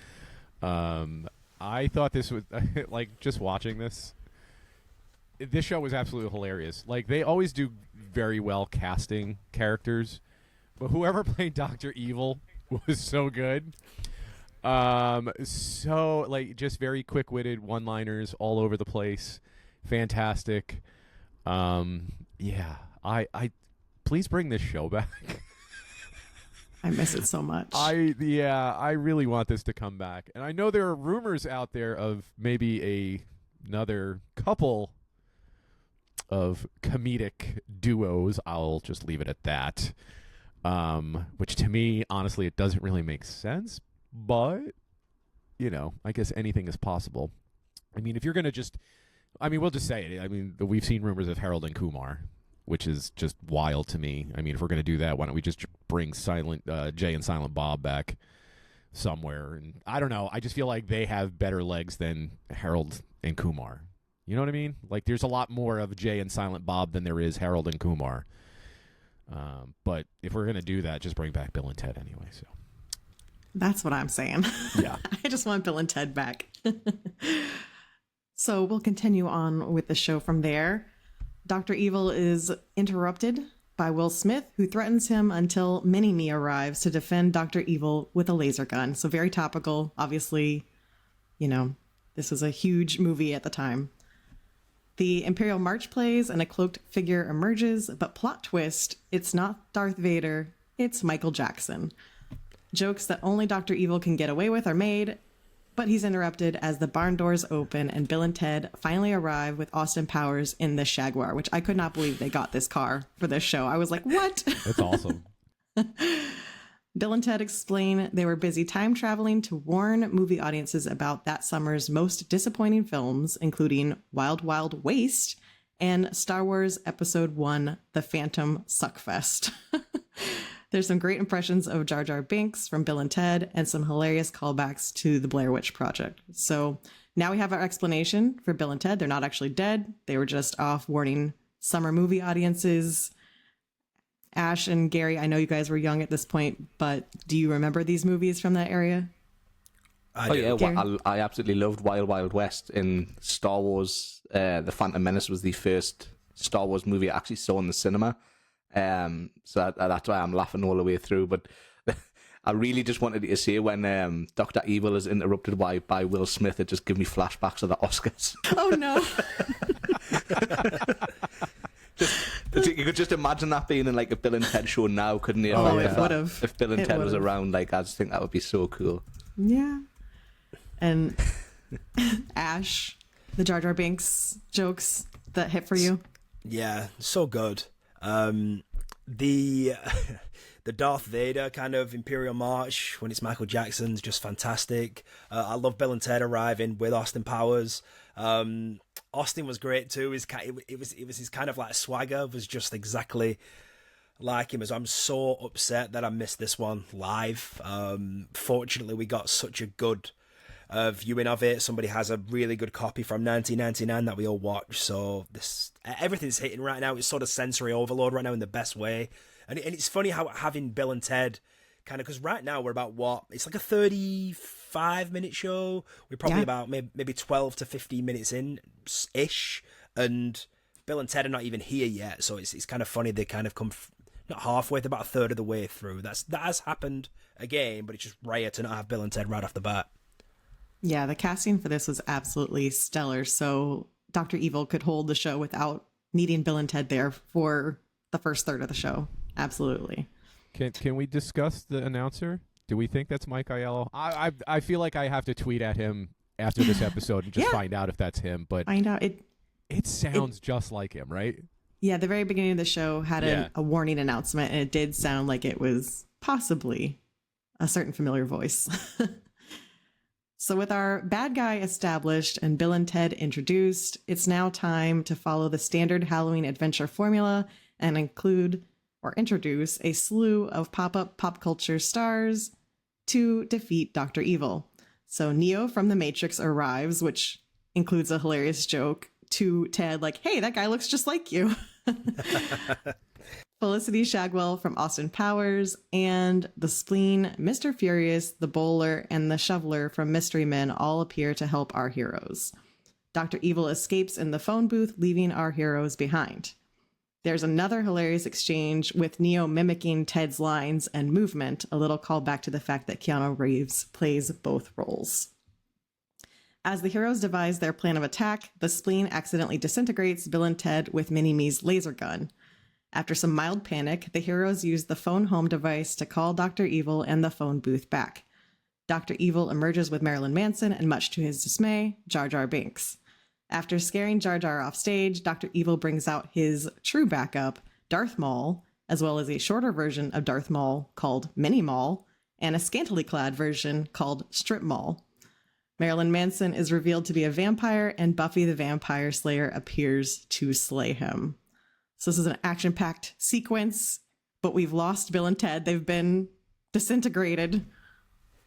I thought this was like, just watching this show was absolutely hilarious. Like, they always do very well casting characters, but whoever played Dr. Evil was so good. So like, just very quick-witted one-liners all over the place. Fantastic. Yeah, I please bring this show back. I miss it so much. I really want this to come back. And I know there are rumors out there of maybe another couple of comedic duos. I'll just leave it at that. Which to me, honestly, it doesn't really make sense. But, you know, I guess anything is possible. I mean, if you're going to we'll just say it. I mean, we've seen rumors of Harold and Kumar, which is just wild to me. I mean, if we're going to do that, why don't we just bring Jay and Silent Bob back somewhere? And I don't know. I just feel like they have better legs than Harold and Kumar. You know what I mean? Like, there's a lot more of Jay and Silent Bob than there is Harold and Kumar. But if we're going to do that, just bring back Bill and Ted anyway. So that's what I'm saying. Yeah. I just want Bill and Ted back. So we'll continue on with the show from there. Dr. Evil is interrupted by Will Smith, who threatens him until Mini-Me arrives to defend Dr. Evil with a laser gun. So very topical. Obviously, you know, this was a huge movie at the time. The Imperial March plays and a cloaked figure emerges, but plot twist, it's not Darth Vader, it's Michael Jackson. Jokes that only Dr. Evil can get away with are made, but he's interrupted as the barn doors open and Bill and Ted finally arrive with Austin Powers in the Jaguar, which I could not believe they got this car for this show. I was like, what? That's awesome. Bill and Ted explain they were busy time traveling to warn movie audiences about that summer's most disappointing films, including Wild Wild Waste and Star Wars Episode 1, The Phantom Suckfest. There's some great impressions of Jar Jar Binks from Bill and Ted and some hilarious callbacks to the Blair Witch Project. So now we have our explanation for Bill and Ted. They're not actually dead. They were just off warning summer movie audiences. Ash and Gary, I know you guys were young at this point, but do you remember these movies from that area? I absolutely loved Wild Wild West. In Star Wars, The Phantom Menace was the first Star Wars movie I actually saw in the cinema. So that's why I'm laughing all the way through. But I really just wanted to say when Dr. Evil is interrupted by Will Smith, it just gives me flashbacks of the Oscars. Oh, no. You could just imagine that being in like a Bill and Ted show now, couldn't you? Oh, Like, it would have. If Bill and It Ted was would've. around, like I just think that would be so cool. Yeah. And Ash, the Jar Jar Binks jokes that hit for you. Yeah, so good. The the Darth Vader kind of Imperial March when it's Michael Jackson's just fantastic. I love Bill and Ted arriving with Austin Powers. Austin was great too. It was his kind of like swagger was just exactly like him. As I'm so upset that I missed this one live. Fortunately, we got such a good viewing of it. Somebody has a really good copy from 1999 that we all watched. So everything's hitting right now. It's sort of sensory overload right now in the best way. And it's funny how having Bill and Ted kind of, because right now we're about what? It's like a 35-minute show. We're probably about maybe 12 to 15 minutes in-ish. And Bill and Ted are not even here yet. So it's kind of funny they kind of come, not halfway, they're about a third of the way through. That has happened again, but it's just rare to not have Bill and Ted right off the bat. Yeah, the casting for this was absolutely stellar. So Dr. Evil could hold the show without needing Bill and Ted there for the first third of the show. Absolutely. Can we discuss the announcer? Do we think that's Mike Aiello? I feel like I have to tweet at him after this episode and just find out if that's him. But Find out. it sounds just like him, right? Yeah, the very beginning of the show had a warning announcement, and it did sound like it was possibly a certain familiar voice. So with our bad guy established and Bill and Ted introduced, it's now time to follow the standard Halloween adventure formula and introduce a slew of pop-up pop culture stars to defeat Dr. Evil. So Neo from The Matrix arrives, which includes a hilarious joke to Ted like, hey, that guy looks just like you. Felicity Shagwell from Austin Powers, and the Spleen, Mr. Furious, the Bowler, and the Shoveler from Mystery Men all appear to help our heroes. Dr. Evil escapes in the phone booth, leaving our heroes behind. There's another hilarious exchange with Neo mimicking Ted's lines and movement, a little callback to the fact that Keanu Reeves plays both roles. As the heroes devise their plan of attack, the Spleen accidentally disintegrates Bill and Ted with Mini-Me's laser gun. After some mild panic, the heroes use the phone home device to call Dr. Evil and the phone booth back. Dr. Evil emerges with Marilyn Manson, and much to his dismay, Jar Jar Binks. After scaring Jar Jar off stage, Dr. Evil brings out his true backup, Darth Maul, as well as a shorter version of Darth Maul called Mini Maul, and a scantily clad version called Strip Maul. Marilyn Manson is revealed to be a vampire, and Buffy the Vampire Slayer appears to slay him. So this is an action-packed sequence, but we've lost Bill and Ted. They've been disintegrated.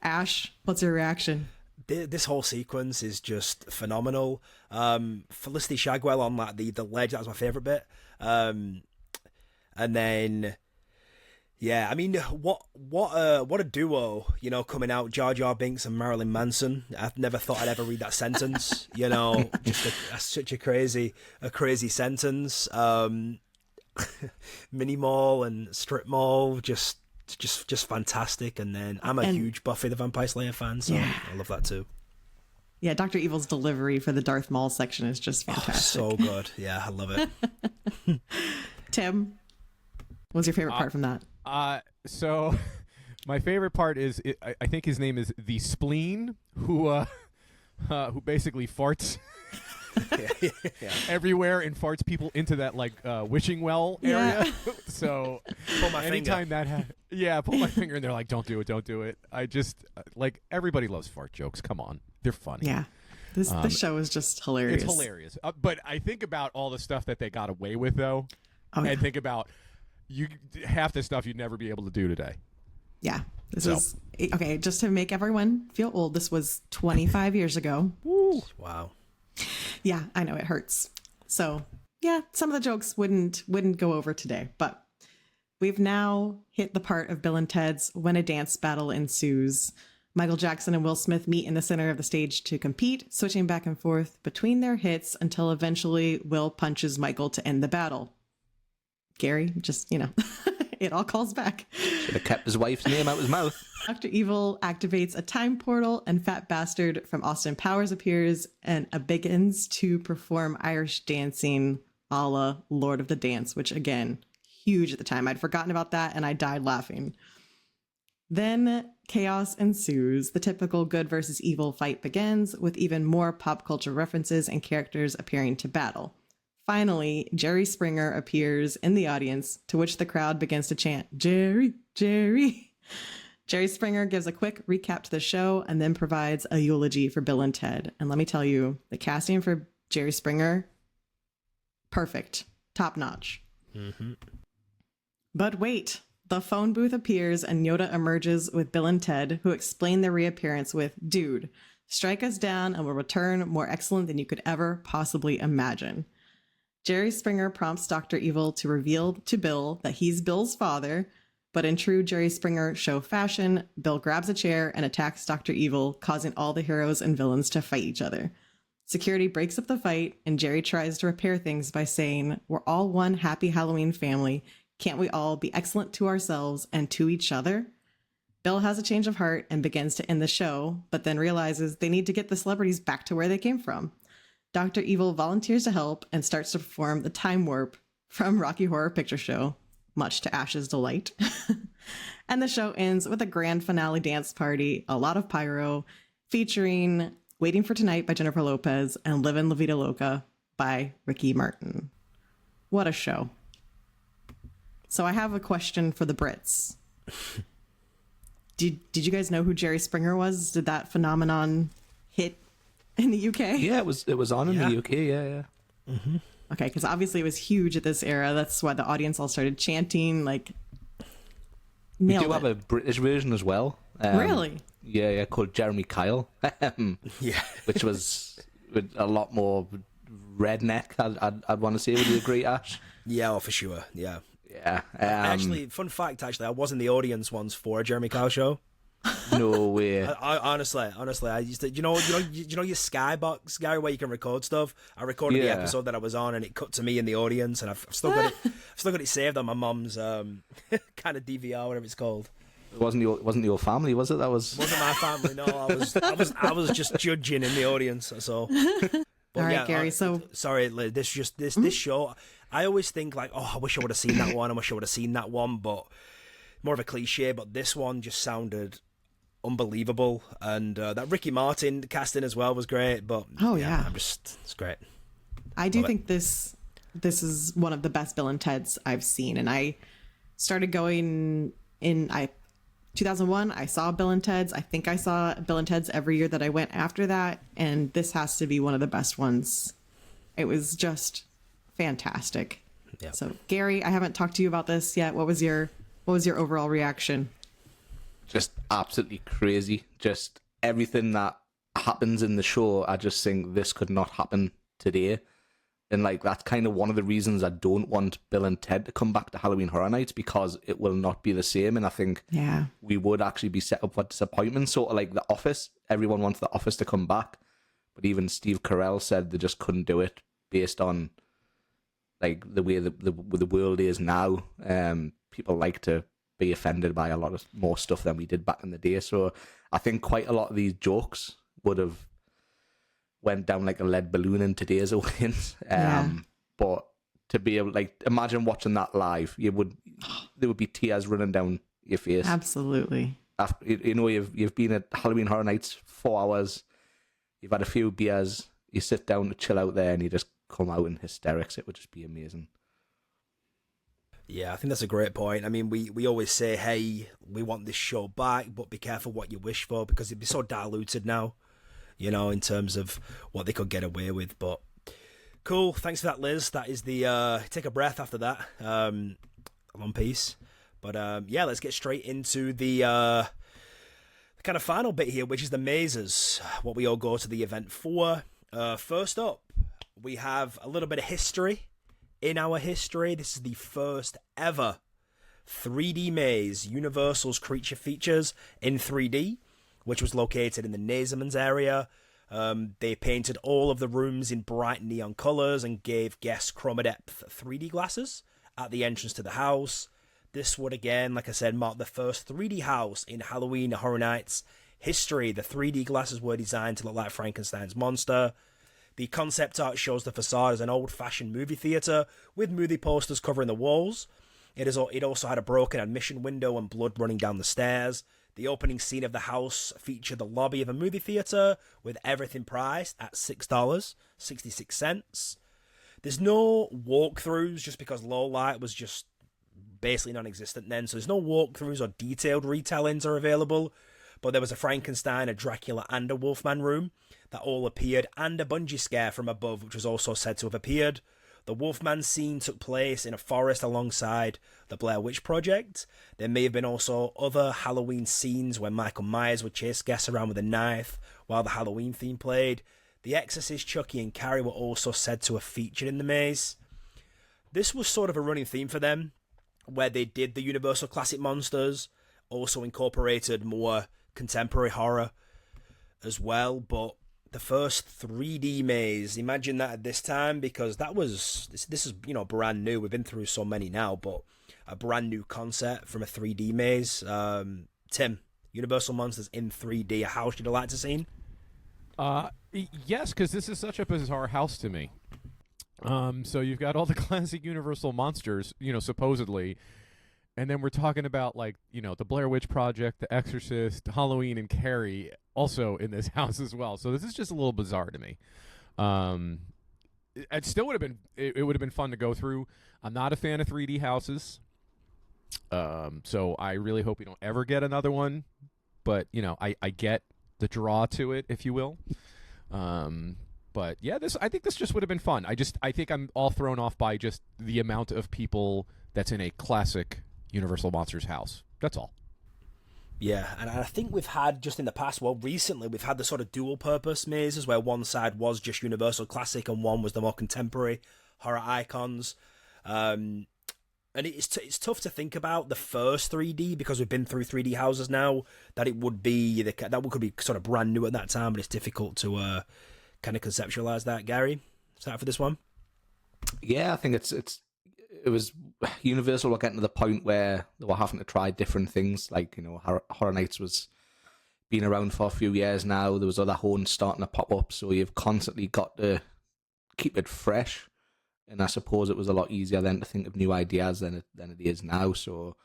Ash, what's your reaction? This whole sequence is just phenomenal. Felicity Shagwell on like the ledge, that was my favourite bit. And then, yeah, I mean, what a duo, you know, coming out, Jar Jar Binks and Marilyn Manson. I've never thought I'd ever read that sentence, you know, that's such a crazy sentence. Mini Mall and Strip Mall, just fantastic. And then I'm a huge Buffy the Vampire Slayer fan, so yeah. I love that too. Yeah, Dr. Evil's delivery for the Darth Maul section is just fantastic. Oh, so good. Yeah, I love it. Tim, what's your favorite part from that? So my favorite part is I think his name is the Spleen, who basically farts everywhere and farts people into that like wishing well area. Yeah. So pull my anytime finger. Pull my finger, and they're like, don't do it. I just like, everybody loves fart jokes. Come on, they're funny. Yeah. This show is just hilarious. It's hilarious. But I think about all the stuff that they got away with, though, and think about half the stuff you'd never be able to do today. Yeah. This is okay. Just to make everyone feel old, this was 25 years ago. Woo. Wow. Yeah, I know, it hurts. So yeah, some of the jokes wouldn't go over today, but we've now hit the part of Bill and Ted's when a dance battle ensues. Michael Jackson and Will Smith meet in the center of the stage to compete, switching back and forth between their hits until eventually Will punches Michael to end the battle. Gary, just, you know, it all calls back. Should have kept his wife's name out his mouth. Dr. Evil activates a time portal, and Fat Bastard from Austin Powers appears and begins to perform Irish dancing a la Lord of the Dance, which again, huge at the time. I'd forgotten about that and I died laughing. Then chaos ensues. The typical good versus evil fight begins, with even more pop culture references and characters appearing to battle. Finally, Jerry Springer appears in the audience, to which the crowd begins to chant, "Jerry, Jerry." Jerry Springer gives a quick recap to the show and then provides a eulogy for Bill and Ted. And let me tell you, the casting for Jerry Springer, perfect, top notch. Mm-hmm. But wait, the phone booth appears and Yoda emerges with Bill and Ted, who explain their reappearance with, "Dude, strike us down and we'll return more excellent than you could ever possibly imagine." Jerry Springer prompts Dr. Evil to reveal to Bill that he's Bill's father, but in true Jerry Springer show fashion, Bill grabs a chair and attacks Dr. Evil, causing all the heroes and villains to fight each other. Security breaks up the fight, and Jerry tries to repair things by saying, "We're all one happy Halloween family. Can't we all be excellent to ourselves and to each other?" Bill has a change of heart and begins to end the show, but then realizes they need to get the celebrities back to where they came from. Dr. Evil volunteers to help and starts to perform the time warp from Rocky Horror Picture Show, much to Ash's delight. And the show ends with a grand finale dance party, a lot of pyro, featuring Waiting for Tonight by Jennifer Lopez and Livin' La Vida Loca by Ricky Martin. What a show. So I have a question for the Brits. Did you guys know who Jerry Springer was? Did that phenomenon hit in the UK? Yeah, it was on in the UK. Yeah. Mm-hmm. Okay, because obviously it was huge at this era. That's why the audience all started chanting, like, we do have a British version as well. Really? Yeah, called Jeremy Kyle. Yeah. Which was with a lot more redneck, I'd want to say. Would you agree, Ash? Yeah, oh, for sure. Yeah. Yeah. Actually, fun fact, I was in the audience once for a Jeremy Kyle show. No way. I honestly, I used to, you know your Skybox guy where you can record stuff. I recorded the episode that I was on, and it cut to me in the audience, and I've still got it. I've still got it saved on my mum's kind of DVR, whatever it's called. It wasn't your family, was it? That wasn't my family. No, I was just judging in the audience. So. All right, Gary. So sorry, Liz, this show. I always think like, oh, I wish I would have seen that one. I wish I would have seen that one, but more of a cliche. But this one just sounded unbelievable, and that Ricky Martin casting as well was great. But it's great. I do think this is one of the best Bill and Ted's I've seen, and I started going in 2001. I saw Bill and Ted's. I think I saw Bill and Ted's every year that I went after that, and this has to be one of the best ones. It was just fantastic. Yep. So Gary, I haven't talked to you about this yet. What was your overall reaction? Just absolutely crazy. Just everything that happens in the show, I just think this could not happen today. And like that's kind of one of the reasons I don't want Bill and Ted to come back to Halloween Horror Nights, because it will not be the same. And I think we would actually be set up for disappointment. Sort of like The Office. Everyone wants The Office to come back, but even Steve Carell said they just couldn't do it based on like the way the world is now. People like to be offended by a lot of more stuff than we did back in the day. So I think quite a lot of these jokes would have went down like a lead balloon in today's audience. But to be able, like, imagine watching that live, there would be tears running down your face. Absolutely. After, you've been at Halloween Horror Nights 4 hours, you've had a few beers, you sit down to chill out there, and you just come out in hysterics. It would just be amazing. Yeah, I think that's a great point. I mean, we always say, hey, we want this show back, but be careful what you wish for, because it'd be so diluted now, you know, in terms of what they could get away with. But cool, thanks for that, Liz. That is the take a breath after that. Long piece. But let's get straight into the kind of final bit here, which is the mazes, what we all go to the event for. First up, we have a little bit of history. In our history, this is the first ever 3D maze, Universal's Creature Features in 3D, which was located in the Nazemans area. They painted all of the rooms in bright neon colours and gave guests chroma-depth 3D glasses at the entrance to the house. This would, again, like I said, mark the first 3D house in Halloween Horror Nights history. The 3D glasses were designed to look like Frankenstein's monster. The concept art shows the facade as an old-fashioned movie theatre with movie posters covering the walls. It also had a broken admission window and blood running down the stairs. The opening scene of the house featured the lobby of a movie theatre with everything priced at $6.66. There's no walkthroughs just because low light was just basically non-existent then, so there's no walkthroughs or detailed retellings are available, but there was a Frankenstein, a Dracula, and a Wolfman room that all appeared, and a bungee scare from above, which was also said to have appeared. The Wolfman scene took place in a forest alongside the Blair Witch Project. There may have been also other Halloween scenes where Michael Myers would chase guests around with a knife while the Halloween theme played. The Exorcist, Chucky, and Carrie were also said to have featured in the maze. This was sort of a running theme for them, where they did the Universal Classic monsters, also incorporated more contemporary horror as well, but the first 3D maze, imagine that at this time, because this is brand new. We've been through so many now, but a brand new concept from a 3D maze. Tim, Universal Monsters in 3D, a house you'd like to see? Yes, because this is such a bizarre house to me. So you've got all the classic Universal monsters, supposedly, and then we're talking about the Blair Witch Project, The Exorcist, Halloween, and Carrie also in this house as well. So this is just a little bizarre to me. It still would have been it would have been fun to go through. I'm not a fan of 3D houses, so I really hope we don't ever get another one. But I get the draw to it, if you will. But yeah, I think this just would have been fun. I think I'm all thrown off by just the amount of people that's in a classic Universal Monsters house. That's all. Yeah, and I think we've had just in the past, recently we've had the sort of dual purpose mazes where one side was just Universal Classic and one was the more contemporary horror icons. And it's tough to think about the first 3D because we've been through 3D houses now, that it would be that could be sort of brand new at that time, but it's difficult to kind of conceptualize that. Gary, start for this one. Yeah, I think it was Universal were getting to the point where they were having to try different things. Horror Nights was been around for a few years now. There was other homes starting to pop up, so you've constantly got to keep it fresh. And I suppose it was a lot easier then to think of new ideas than it is now. So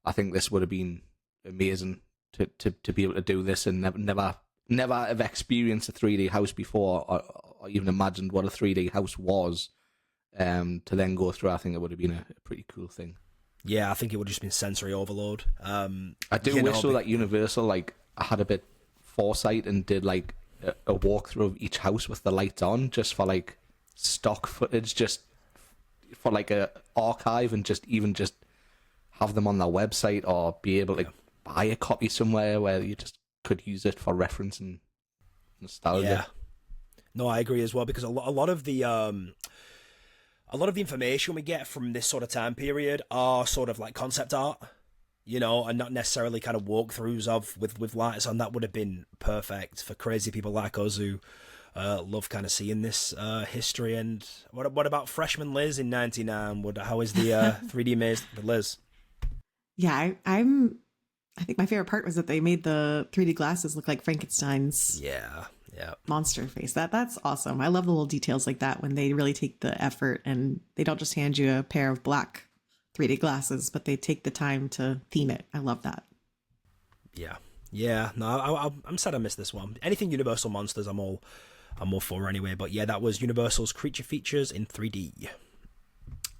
I think this would have been amazing to be able to do this and never have experienced a 3D house before or even imagined what a 3D house was. To then go through, I think it would have been a pretty cool thing. Yeah, I think it would have just been sensory overload. I do wish that Universal had a bit foresight and did a walkthrough of each house with the lights on, just for stock footage, just for a archive, and just have them on their website or be able to buy a copy somewhere where you just could use it for reference and nostalgia. Yeah, no, I agree as well, because a lot of the information we get from this sort of time period are sort of like concept art, and not necessarily kind of walkthroughs with lights on. That would have been perfect for crazy people like us who love kind of seeing this history. And what about Freshman Liz in 99? How is the 3D maze for Liz? Yeah, I think my favorite part was that they made the 3D glasses look like Frankenstein's monster face. That's awesome. I love the little details like that when they really take the effort and they don't just hand you a pair of black 3D glasses, but they take the time to theme it. I love that. Yeah. No, I'm sad I missed this one. Anything Universal Monsters, I'm all for anyway. But yeah, that was Universal's Creature Features in 3D.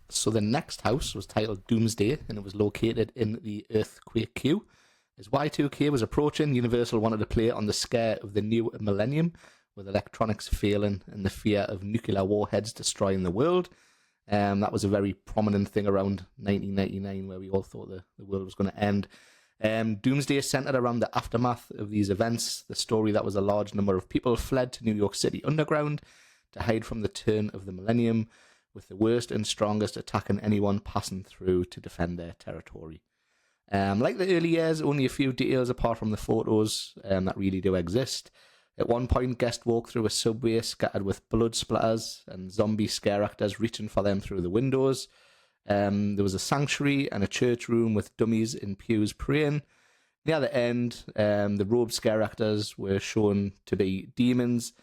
So the next house was titled Doomsday, and it was located in the Earthquake Queue. As Y2K was approaching, Universal wanted to play on the scare of the new millennium, with electronics failing and the fear of nuclear warheads destroying the world. That was a very prominent thing around 1999, where we all thought the world was going to end. Doomsday centered around the aftermath of these events, the story that was a large number of people fled to New York City underground to hide from the turn of the millennium, with the worst and strongest attacking anyone passing through to defend their territory. Like the early years, only a few details apart from the photos that really do exist. At one point, guests walk through a subway scattered with blood splatters and zombie scare actors reaching for them through the windows. There was a sanctuary and a church room with dummies in pews praying. Near the end, the robed scare actors were shown to be demons,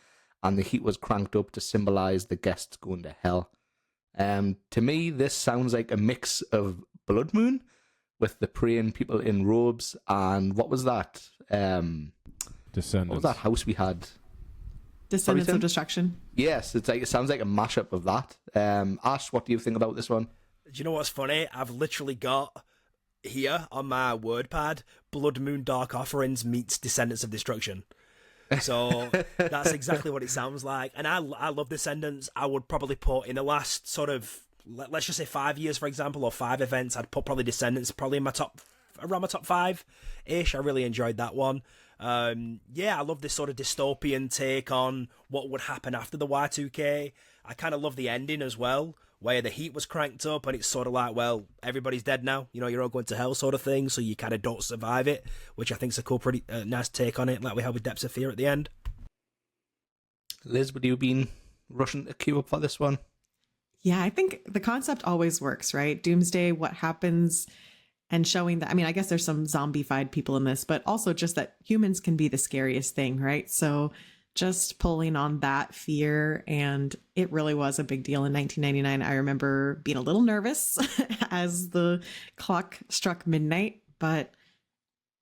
and the heat was cranked up to symbolize the guests going to hell. To me, this sounds like a mix of Blood Moon with the praying people in robes and what was that? Descendants. What was that house we had? Descendants Sorry, of Destruction. Yes, it sounds like a mashup of that. Ash, what do you think about this one? Do you know what's funny? I've literally got here on my WordPad, Blood Moon Dark Offerings meets Descendants of Destruction. So that's exactly what it sounds like. And I love Descendants. I would probably put in the last sort of, let's just say 5 years, for example, or 5 events, I'd put probably Descendants probably in around my top 5-ish. I really enjoyed that one. Yeah, I love this sort of dystopian take on what would happen after the Y2K. I kind of love the ending as well, where the heat was cranked up and it's sort of like, well, everybody's dead now, you know, you're all going to hell sort of thing, so you kind of don't survive it, which I think is a cool, pretty nice take on it, like we have with Depths of Fear at the end. Liz, would you have been rushing to queue up for this one? Yeah, I think the concept always works, right? Doomsday, what happens, and showing that, I mean, I guess there's some zombified people in this, but also just that humans can be the scariest thing, right? So just pulling on that fear, and it really was a big deal in 1999. I remember being a little nervous as the clock struck midnight, but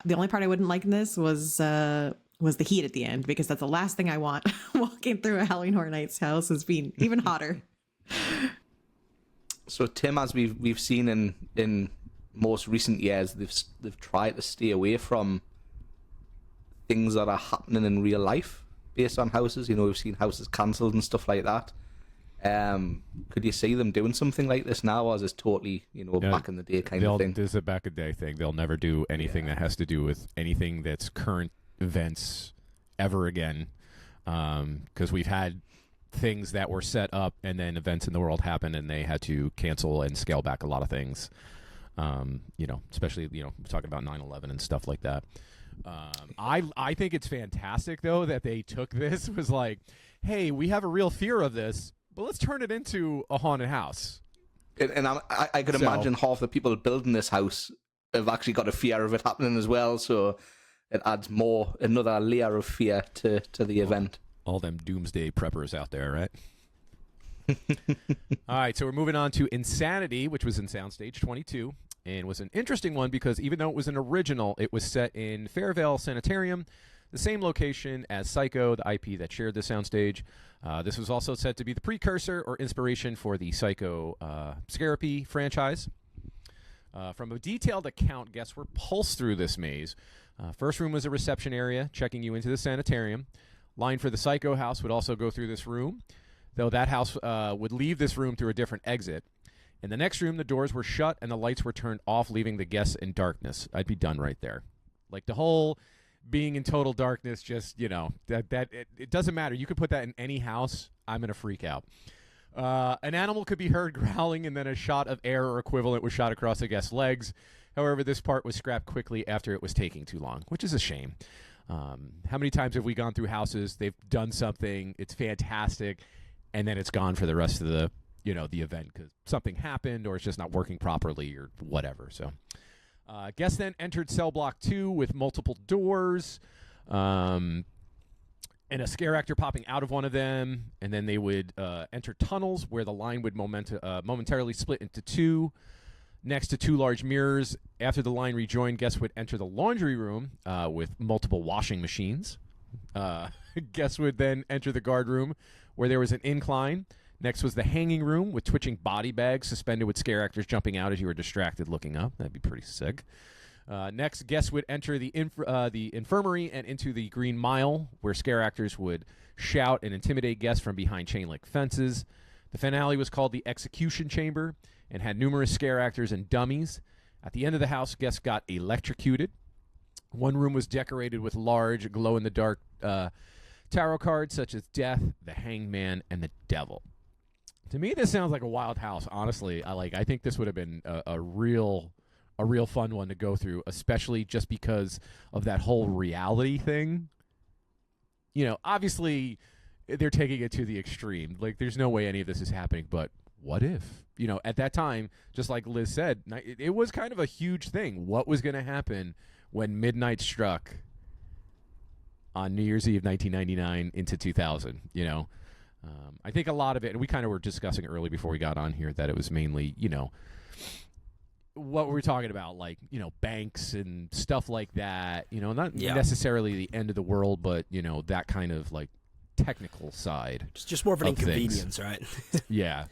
the only part I wouldn't like in this was the heat at the end, because that's the last thing I want walking through a Halloween Horror Nights house, is being even hotter. So Tim, as we've seen in most recent years, they've tried to stay away from things that are happening in real life based on houses. You know, we've seen houses cancelled and stuff like that. Could you see them doing something like this now, or is this totally, you know, back in the day kind of thing? This is a back in the day thing. They'll never do anything that has to do with anything that's current events ever again, because we've had things that were set up and then events in the world happen and they had to cancel and scale back a lot of things. You know, especially, you know, talking about 9/11 and stuff like that. I think it's fantastic though that they took this, was like, hey, we have a real fear of this, but let's turn it into a haunted house. And I could imagine half the people building this house have actually got a fear of it happening as well, so it adds another layer of fear to the event. All them doomsday preppers out there, right? All right, so we're moving on to Insanity, which was in Soundstage 22, and was an interesting one because even though it was an original, it was set in Fairvale Sanitarium, the same location as Psycho, the IP that shared the soundstage. This was also said to be the precursor or inspiration for the Psycho Scarapy franchise. From a detailed account, guests were pulsed through this maze. First room was a reception area, checking you into the sanitarium. Line for the Psycho house would also go through this room, though that house would leave this room through a different exit. In the next room, the doors were shut and the lights were turned off, leaving the guests in darkness. I'd be done right there. Like the whole being in total darkness, just, you know, it doesn't matter. You could put that in any house. I'm going to freak out. An animal could be heard growling, and then a shot of air or equivalent was shot across the guest's legs. However, this part was scrapped quickly after it was taking too long, which is a shame. How many times have we gone through houses, they've done something, it's fantastic, and then it's gone for the rest of the, you know, the event because something happened or it's just not working properly or whatever. So guests then entered cell block 2 with multiple doors, and a scare actor popping out of one of them, and then they would enter tunnels where the line would momentarily split into two. Next to two large mirrors, after the line rejoined, guests would enter the laundry room with multiple washing machines. Guests would then enter the guard room where there was an incline. Next was the hanging room with twitching body bags suspended with scare actors jumping out as you were distracted looking up. That'd be pretty sick. Next, guests would enter the infirmary and into the Green Mile, where scare actors would shout and intimidate guests from behind chain-link fences. The finale was called the Execution Chamber and had numerous scare actors and dummies. At the end of the house, guests got electrocuted. One room was decorated with large, glow-in-the-dark tarot cards such as Death, the Hanged Man, and the Devil. To me, this sounds like a wild house, honestly. I think this would have been a real fun one to go through, especially just because of that whole reality thing. You know, obviously, they're taking it to the extreme. Like, there's no way any of this is happening, but what if? You know, at that time, just like Liz said, it was kind of a huge thing. What was going to happen when midnight struck on New Year's Eve 1999 into 2000. I think a lot of it, and we kind of were discussing early before we got on here, that it was mainly, what we're talking about, like, banks and stuff like that, not necessarily the end of the world, but, that kind of like technical side. It's just more of an inconvenience, things. right? Yeah.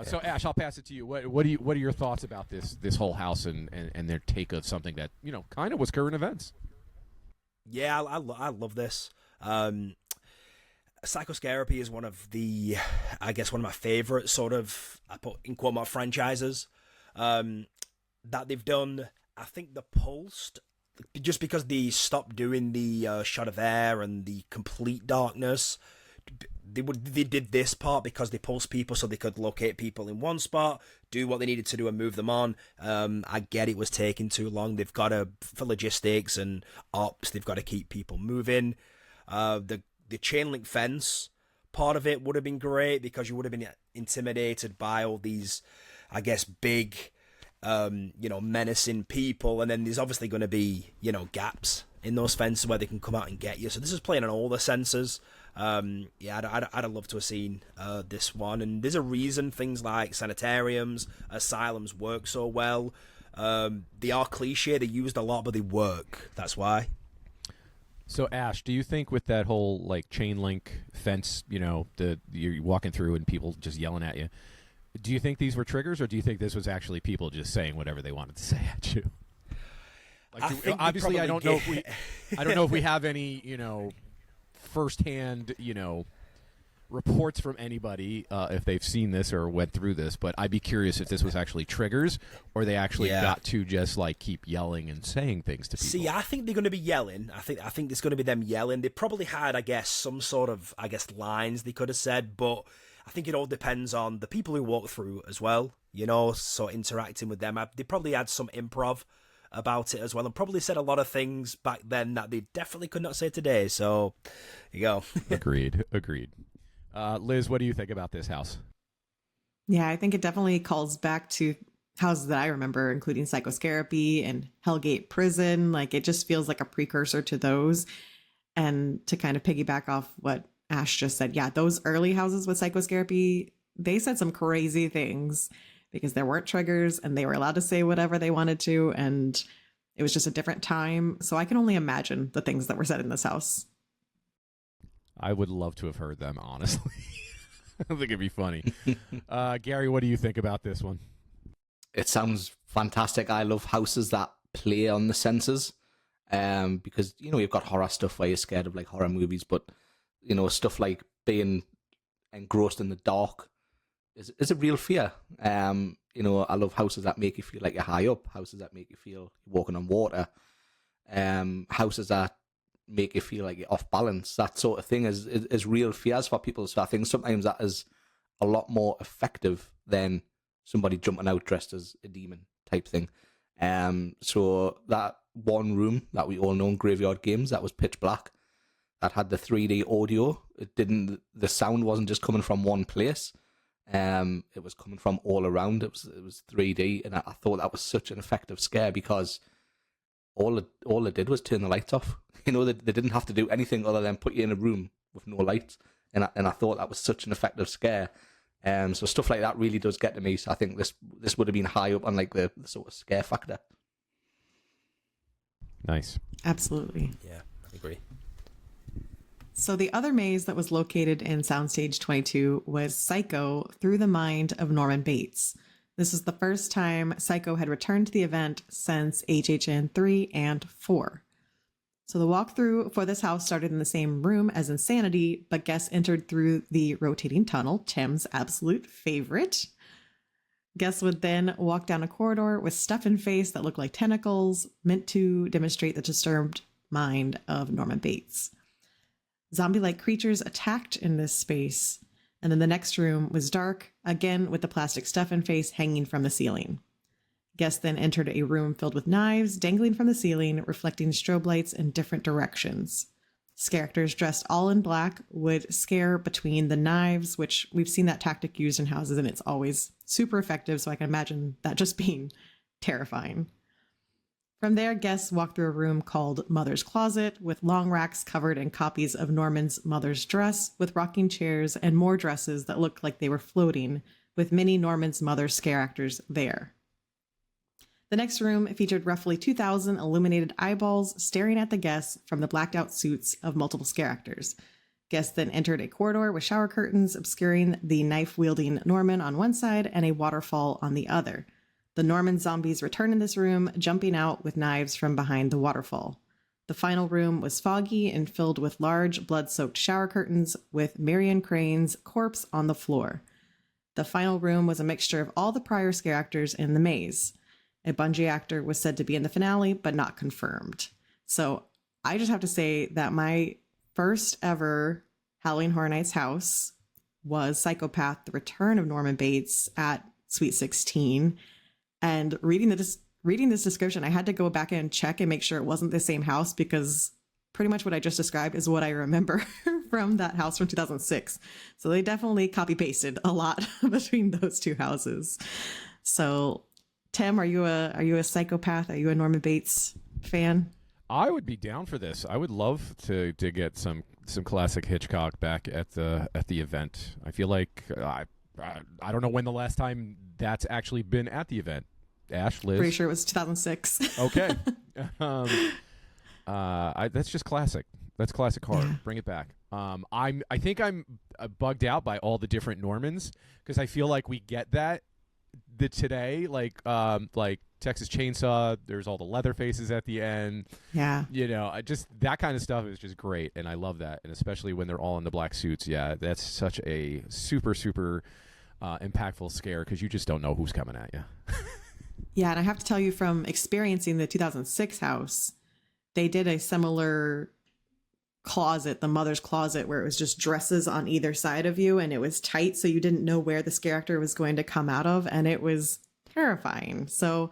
So Ash, I'll pass it to you. What are your thoughts about this whole house and their take of something that, kind of was current events? Yeah, I love this. Psychoscarapy is one of my favorite sort of, I put in quote mark, franchises that they've done. I think the Pulsed, just because they stopped doing the shot of air and the complete darkness, they did this part because they pulsed people so they could locate people in one spot, do what they needed to do and move them on. I get it was taking too long. They've got to, for logistics and ops, they've got to keep people moving. The chain link fence part of it would have been great because you would have been intimidated by all these, I guess, big, menacing people. And then there's obviously going to be, gaps in those fences where they can come out and get you. So this is playing on all the senses. I'd have loved to have seen this one. And there's a reason things like sanitariums, asylums work so well. They are cliche, they're used a lot, but they work. That's why. So Ash, do you think with that whole like chain link fence, you're walking through and people just yelling at you, do you think these were triggers, or do you think this was actually people just saying whatever they wanted to say at you? Like, obviously, I don't know if we have any, firsthand, reports from anybody if they've seen this or went through this, but I'd be curious if this was actually triggers or they actually got to just like keep yelling and saying things to people. See, I think they're going to be yelling. I think it's going to be them yelling. They probably had, I guess, some sort of, lines they could have said, but I think it all depends on the people who walk through as well, so interacting with them. They probably had some improv about it as well, and probably said a lot of things back then that they definitely could not say today. So, there you go. Agreed. Liz, what do you think about this house? Yeah, I think it definitely calls back to houses that I remember, including Psychoscarapy and Hellgate Prison. Like, it just feels like a precursor to those. And to kind of piggyback off what Ash just said, yeah, those early houses with Psychoscarapy, they said some crazy things because there weren't triggers and they were allowed to say whatever they wanted to. And it was just a different time. So I can only imagine the things that were said in this house. I would love to have heard them, honestly. I think it'd be funny. Gary, what do you think about this one? It sounds fantastic. I love houses that play on the senses, because you've got horror stuff where you're scared of like horror movies, but stuff like being engrossed in the dark is a real fear. I love houses that make you feel like you're high up, houses that make you feel you're walking on water, houses that make you feel like you're off balance. That sort of thing is real fears for people. So I think sometimes that is a lot more effective than somebody jumping out dressed as a demon type thing. So that one room that we all know in Graveyard Games, that was pitch black, that had the 3D audio. The sound wasn't just coming from one place. It was coming from all around. It was 3D, and I thought that was such an effective scare because all it did was turn the lights off. They didn't have to do anything other than put you in a room with no lights, and I thought that was such an effective scare. So stuff like that really does get to me. So I think this would have been high up on like the sort of scare factor. Nice. Absolutely. Yeah, I agree. So the other maze that was located in Soundstage 22 was Psycho Through the Mind of Norman Bates. This is the first time Psycho had returned to the event since HHN 3 and 4. So the walkthrough for this house started in the same room as Insanity, but guests entered through the rotating tunnel, Tim's absolute favorite. Guests would then walk down a corridor with stuff in face that looked like tentacles, meant to demonstrate the disturbed mind of Norman Bates. Zombie-like creatures attacked in this space, and then the next room was dark, again with the plastic stuff in face hanging from the ceiling. Guests then entered a room filled with knives dangling from the ceiling, reflecting strobe lights in different directions. Characters dressed all in black would scare between the knives, which we've seen that tactic used in houses, and it's always super effective, so I can imagine that just being terrifying. From there, guests walk through a room called Mother's Closet with long racks covered in copies of Norman's mother's dress with rocking chairs and more dresses that looked like they were floating with many Norman's mother's scare actors there. The next room featured roughly 2,000 illuminated eyeballs staring at the guests from the blacked out suits of multiple scare actors. Guests then entered a corridor with shower curtains obscuring the knife-wielding Norman on one side and a waterfall on the other. The Norman zombies return in this room, jumping out with knives from behind the waterfall. The final room was foggy and filled with large, blood-soaked shower curtains with Marion Crane's corpse on the floor. The final room was a mixture of all the prior scare actors in the maze. A bungee actor was said to be in the finale, but not confirmed. So I just have to say that my first ever Halloween Horror Nights house was Psychopath, The Return of Norman Bates at Sweet 16. And reading this description, I had to go back and check and make sure it wasn't the same house, because pretty much what I just described is what I remember from that house from 2006. So they definitely copy pasted a lot between those two houses. So Tim, are you a Psychopath? Are you a Norman Bates fan? I would be down for this. I would love to get some classic Hitchcock back at the event. I feel like I don't know when the last time that's actually been at the event. Ash, Liz? Pretty sure it was 2006. Okay. That's just classic. That's classic horror. Yeah. Bring it back. I think I'm bugged out by all the different Normans, because I feel like we get that today, like Texas Chainsaw. There's all the leather faces at the end. Yeah. Just that kind of stuff is just great, and I love that. And especially when they're all in the black suits. Yeah, that's such a super impactful scare, because you just don't know who's coming at you. Yeah, and I have to tell you, from experiencing the 2006 house, they did a similar closet, the mother's closet, where it was just dresses on either side of you, and it was tight, so you didn't know where the scare actor was going to come out of, and it was terrifying. So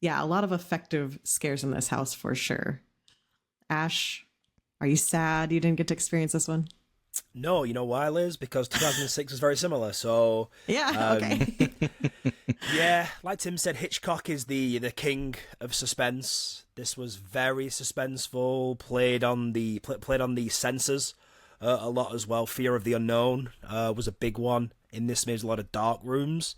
yeah, a lot of effective scares in this house for sure. Ash, are you sad you didn't get to experience this one? No, you know why, Liz? Because 2006 was very similar. So yeah, okay. Yeah, like Tim said, Hitchcock is the king of suspense. This was very suspenseful. Played on the senses a lot as well. Fear of the unknown was a big one in this. There's a lot of dark rooms.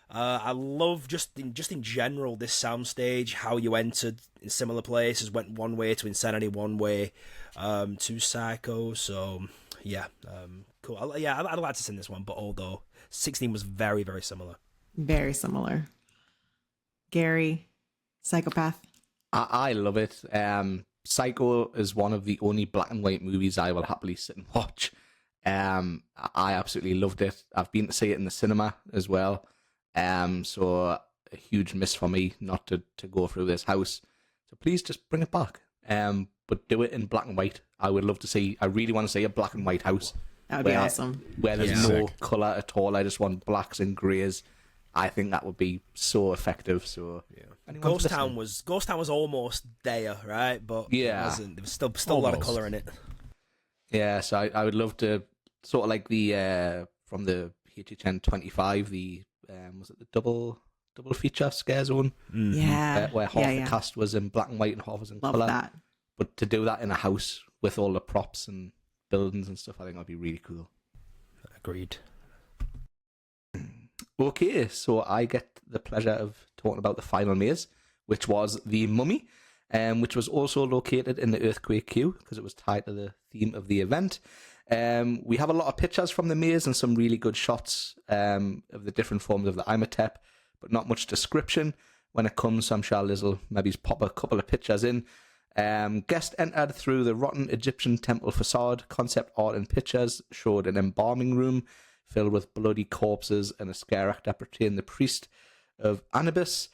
I love just in general this soundstage, how you entered in similar places, went one way to Insanity, one way to Psycho. So yeah, cool. I'd like to see this one, but although 16 was very, very similar. Very similar. Gary, Psychopath. I love it. Psycho is one of the only black and white movies I will happily sit and watch. I absolutely loved it. I've been to see it in the cinema as well. So a huge miss for me not to go through this house. So please just bring it back. But do it in black and white. I really want to see a black and white house. That would be awesome. Where there's no colour at all. I just want blacks and greys. I think that would be so effective. So yeah. Ghost Town was almost there, right? But yeah, it wasn't. There was still a lot of colour in it. Yeah, so I would love to sort of like the from the HHN 25, the was it the double feature Scare Zone? Yeah, where half the cast was in black and white and half was in love colour. That. But to do that in a house with all the props and buildings and stuff, I think that'd be really cool. Agreed. Okay, so I get the pleasure of talking about the final maze, which was the Mummy, which was also located in the earthquake queue because it was tied to the theme of the event. We have a lot of pictures from the maze and some really good shots of the different forms of the Imhotep, but not much description when it comes. So I'm sure Liz will maybe pop a couple of pictures in. Guest entered through the rotten Egyptian temple facade. Concept art and pictures showed an embalming room filled with bloody corpses and a scare actor portraying the priest of Anubis,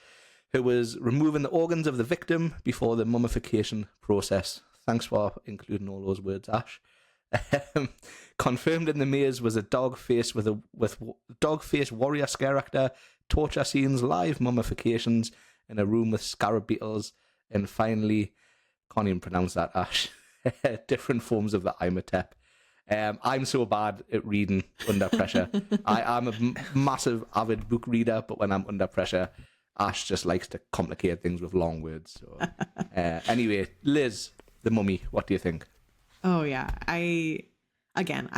who was removing the organs of the victim before the mummification process. Thanks for including all those words, Ash. Confirmed in the maze was a dog face with dog face warrior scare actor, torture scenes, live mummifications in a room with scarab beetles, and finally, can't even pronounce that, Ash, different forms of the Imhotep. I'm so bad at reading under pressure. I'm a massive avid book reader, but when I'm under pressure, Ash just likes to complicate things with long words. So, anyway, Liz, The Mummy, what do you think? Oh yeah. I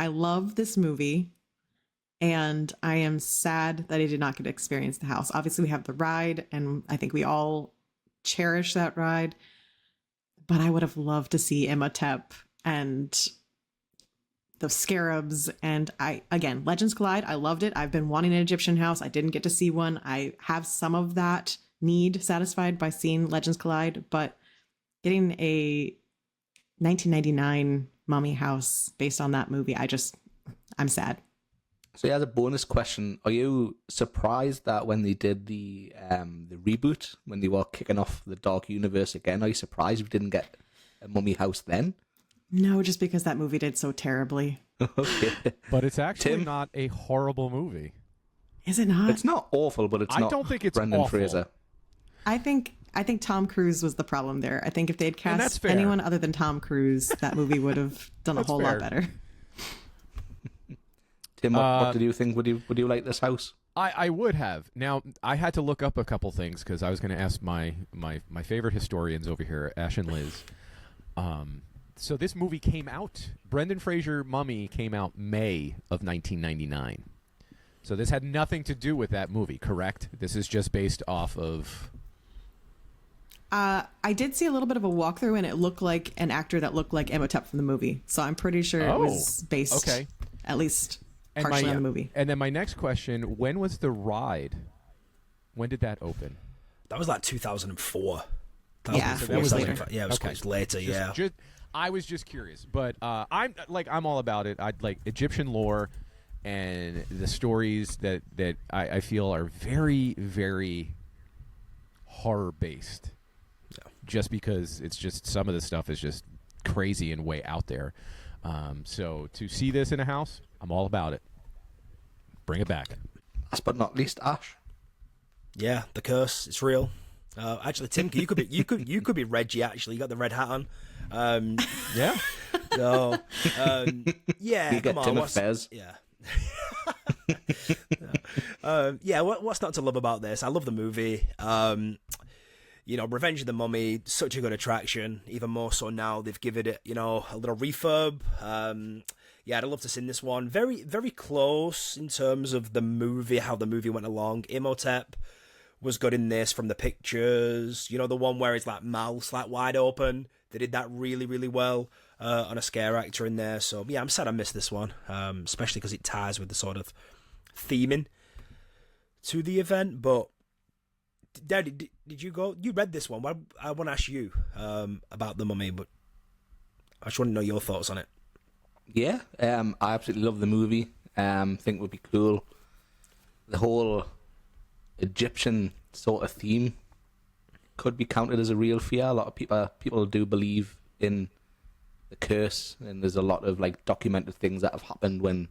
love this movie, and I am sad that I did not get to experience the house. Obviously we have the ride, and I think we all cherish that ride, but I would have loved to see Imhotep and the scarabs. And Legends Collide, I loved it. I've been wanting an Egyptian house. I didn't get to see one. I have some of that need satisfied by seeing Legends Collide, but getting a 1999 mummy house based on that movie, I'm sad. So as a bonus question, are you surprised that when they did the reboot, when they were kicking off the Dark Universe again, are you surprised we didn't get a mummy house then? No, just because that movie did so terribly. Okay. But it's actually Tim? not a horrible movie. Is it not? It's not awful, but it's I not don't think it's Brendan awful. Fraser. I think Tom Cruise was the problem there. I think if they'd And that's cast fair. anyone other than Tom Cruise, that movie would have done a That's whole fair. lot better. Tim, what did you think? Would you like this house? I would have. Now, I had to look up a couple things because I was going to ask my favorite historians over here, Ash and Liz. So this movie came out, Brendan Fraser Mummy came out May of 1999. So this had nothing to do with that movie, correct? This is just based off of... I did see a little bit of a walkthrough, and it looked like an actor that looked like Imhotep from the movie. So I'm pretty sure it was based, at least partially on the movie. And then my next question, when was the ride? When did that open? That was like 2004. Yeah, So that was later. Yeah, it was, Okay. it was later. Yeah. I was just curious, but I'm all about it. I'd like Egyptian lore and the stories that I feel are very, very horror based. Yeah. Just because it's just some of the stuff is just crazy and way out there. So to see this in a house, I'm all about it. Bring it back. Last but not least, Ash. Yeah, the curse, it's real. Actually, Tim, you could be Reggie. Actually, you got the red hat on. Yeah. So, yeah, You get come on. Tim of Fez. Yeah. Yeah, what's not to love about this? I love the movie. Revenge of the Mummy, such a good attraction. Even more so now they've given it, a little refurb. Yeah, I'd love to see this one. Very, very close in terms of the movie, how the movie went along. Imhotep was good in this from the pictures. The one where his mouth's wide open. They did that really, really well on a scare actor in there. So yeah, I'm sad I missed this one, especially because it ties with the sort of theming to the event. But Daddy, did you go? You read this one. I want to ask you about the Mummy, but I just want to know your thoughts on it. Yeah, I absolutely love the movie. Think it would be cool. The whole Egyptian sort of theme could be counted as a real fear. A lot of people do believe in the curse, and there's a lot of documented things that have happened when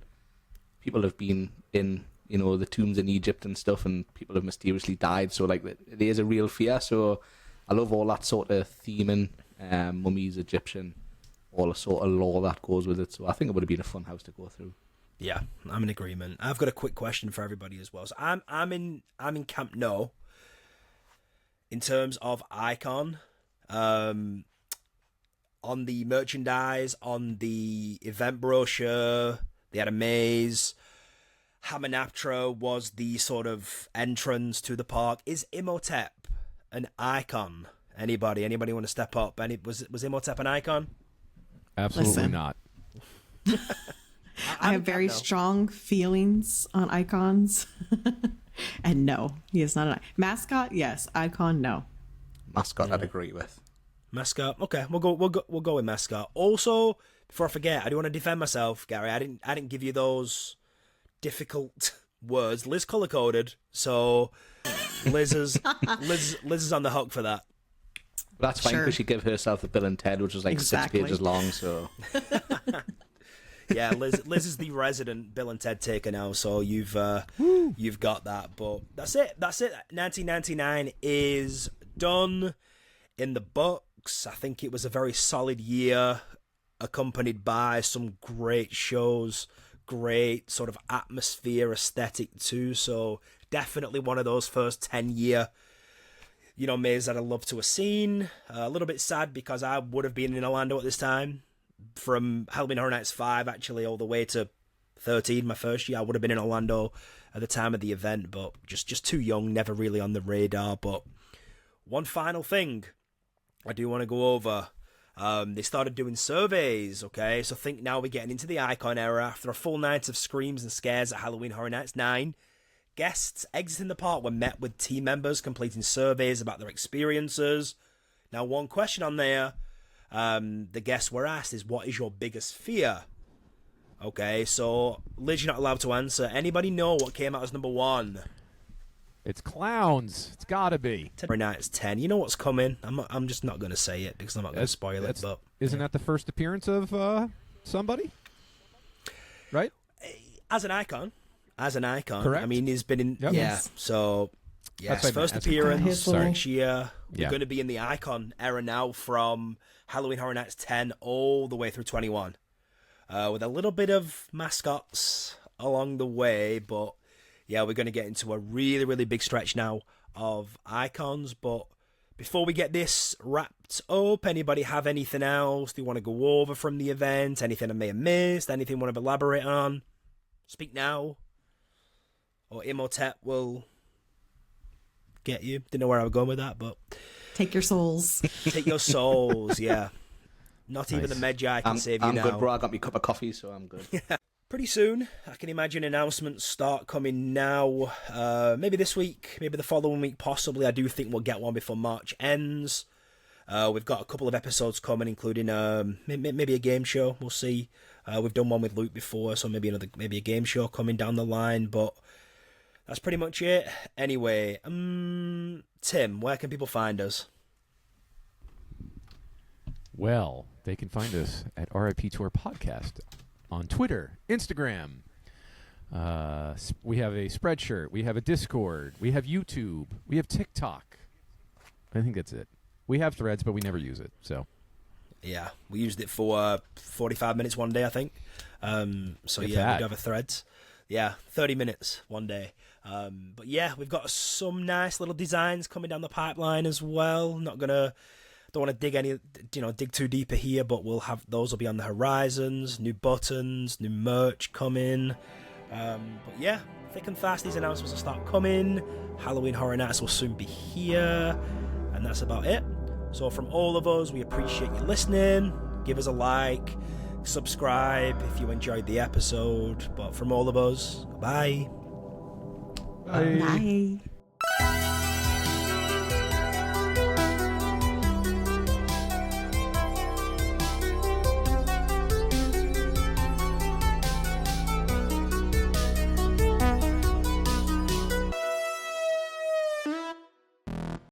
people have been in the tombs in Egypt and stuff, and people have mysteriously died. So it is a real fear. So I love all that sort of theming, mummies, Egyptian, all the sort of lore that goes with it. So I think it would have been a fun house to go through. Yeah, I'm in agreement. I've got a quick question for everybody as well. So I'm in camp no. In terms of icon, on the merchandise, on the event brochure, they had a maze. Hamunaptra was the sort of entrance to the park. Is Imhotep an icon? Anybody want to step up? Was Imhotep an icon? Absolutely Listen. not. I have very strong feelings on icons. And no, he is not an mascot. Yes, icon. No. Mascot, I'd agree with. Mascot. Okay, we'll go with Mascot. Also, before I forget, I do want to defend myself, Gary. I didn't give you those difficult words. Liz color coded, so Liz is on the hook for that. But that's fine Sure. because she gave herself the Bill and Ted, which was Exactly. 6 pages long. So Yeah, Liz is the resident Bill and Ted taker now, so you've got that. But that's it. 1999 is done in the books. I think it was a very solid year, accompanied by some great shows, great sort of atmosphere, aesthetic too. So definitely one of those first 10-year maze that I'd love to have seen. A little bit sad because I would have been in Orlando at this time. From Halloween Horror Nights 5, actually, all the way to 13, my first year, I would have been in Orlando at the time of the event, but just too young, never really on the radar. But one final thing I do want to go over. They started doing surveys, okay? So think now we're getting into the icon era. After a full night of screams and scares at Halloween Horror Nights 9, guests exiting the park were met with team members completing surveys about their experiences. Now, one question on there the guests were asked is, what is your biggest fear? Okay, so Liz, you're not allowed to answer. Anybody know what came out as number 1? It's clowns. It's gotta be. Horror Nights 10. You know what's coming. I'm just not going to say it because I'm not going to spoil it. But isn't that the first appearance of somebody? Right? As an icon. Correct. I mean, he's been in. Yep. Yeah. So, yes, That's first that's appearance Sorry. next year. We're Yeah. going to be in the icon era now from Halloween Horror Nights 10 all the way through 21. With a little bit of mascots along the way, but yeah, we're going to get into a really, really big stretch now of icons. But before we get this wrapped up, anybody have anything else they want to go over from the event? Anything I may have missed? Anything you want to elaborate on? Speak now. Or Imhotep will get you. Didn't know where I was going with that, but Take your souls. take your souls, yeah. Not even the Nice. Magi can save you I'm now. good, bro. I got me cup of coffee, so I'm good. Pretty soon, I can imagine announcements start coming now. Maybe this week, maybe the following week, possibly. I do think we'll get one before March ends. We've got a couple of episodes coming, including maybe a game show. We'll see. We've done one with Luke before, so maybe a game show coming down the line. But that's pretty much it. Anyway, Tim, where can people find us? Well, they can find us at RIP Tour Podcast on Twitter, Instagram. We have a Spreadshirt. We have a Discord. We have YouTube. We have TikTok. I think that's it. We have Threads, but we never use it. So Yeah, we used it for 45 minutes one day, I think. So If yeah, that. we do have a Threads. Yeah, 30 minutes one day. But yeah, we've got some nice little designs coming down the pipeline as well. Don't want to dig too deeper here, but those will be on the horizons. New buttons, new merch coming. But yeah, thick and fast, these announcements will start coming. Halloween Horror Nights will soon be here, and that's about it. So from all of us, we appreciate you listening. Give us a like, subscribe if you enjoyed the episode. But from all of us, bye. Bye. Bye.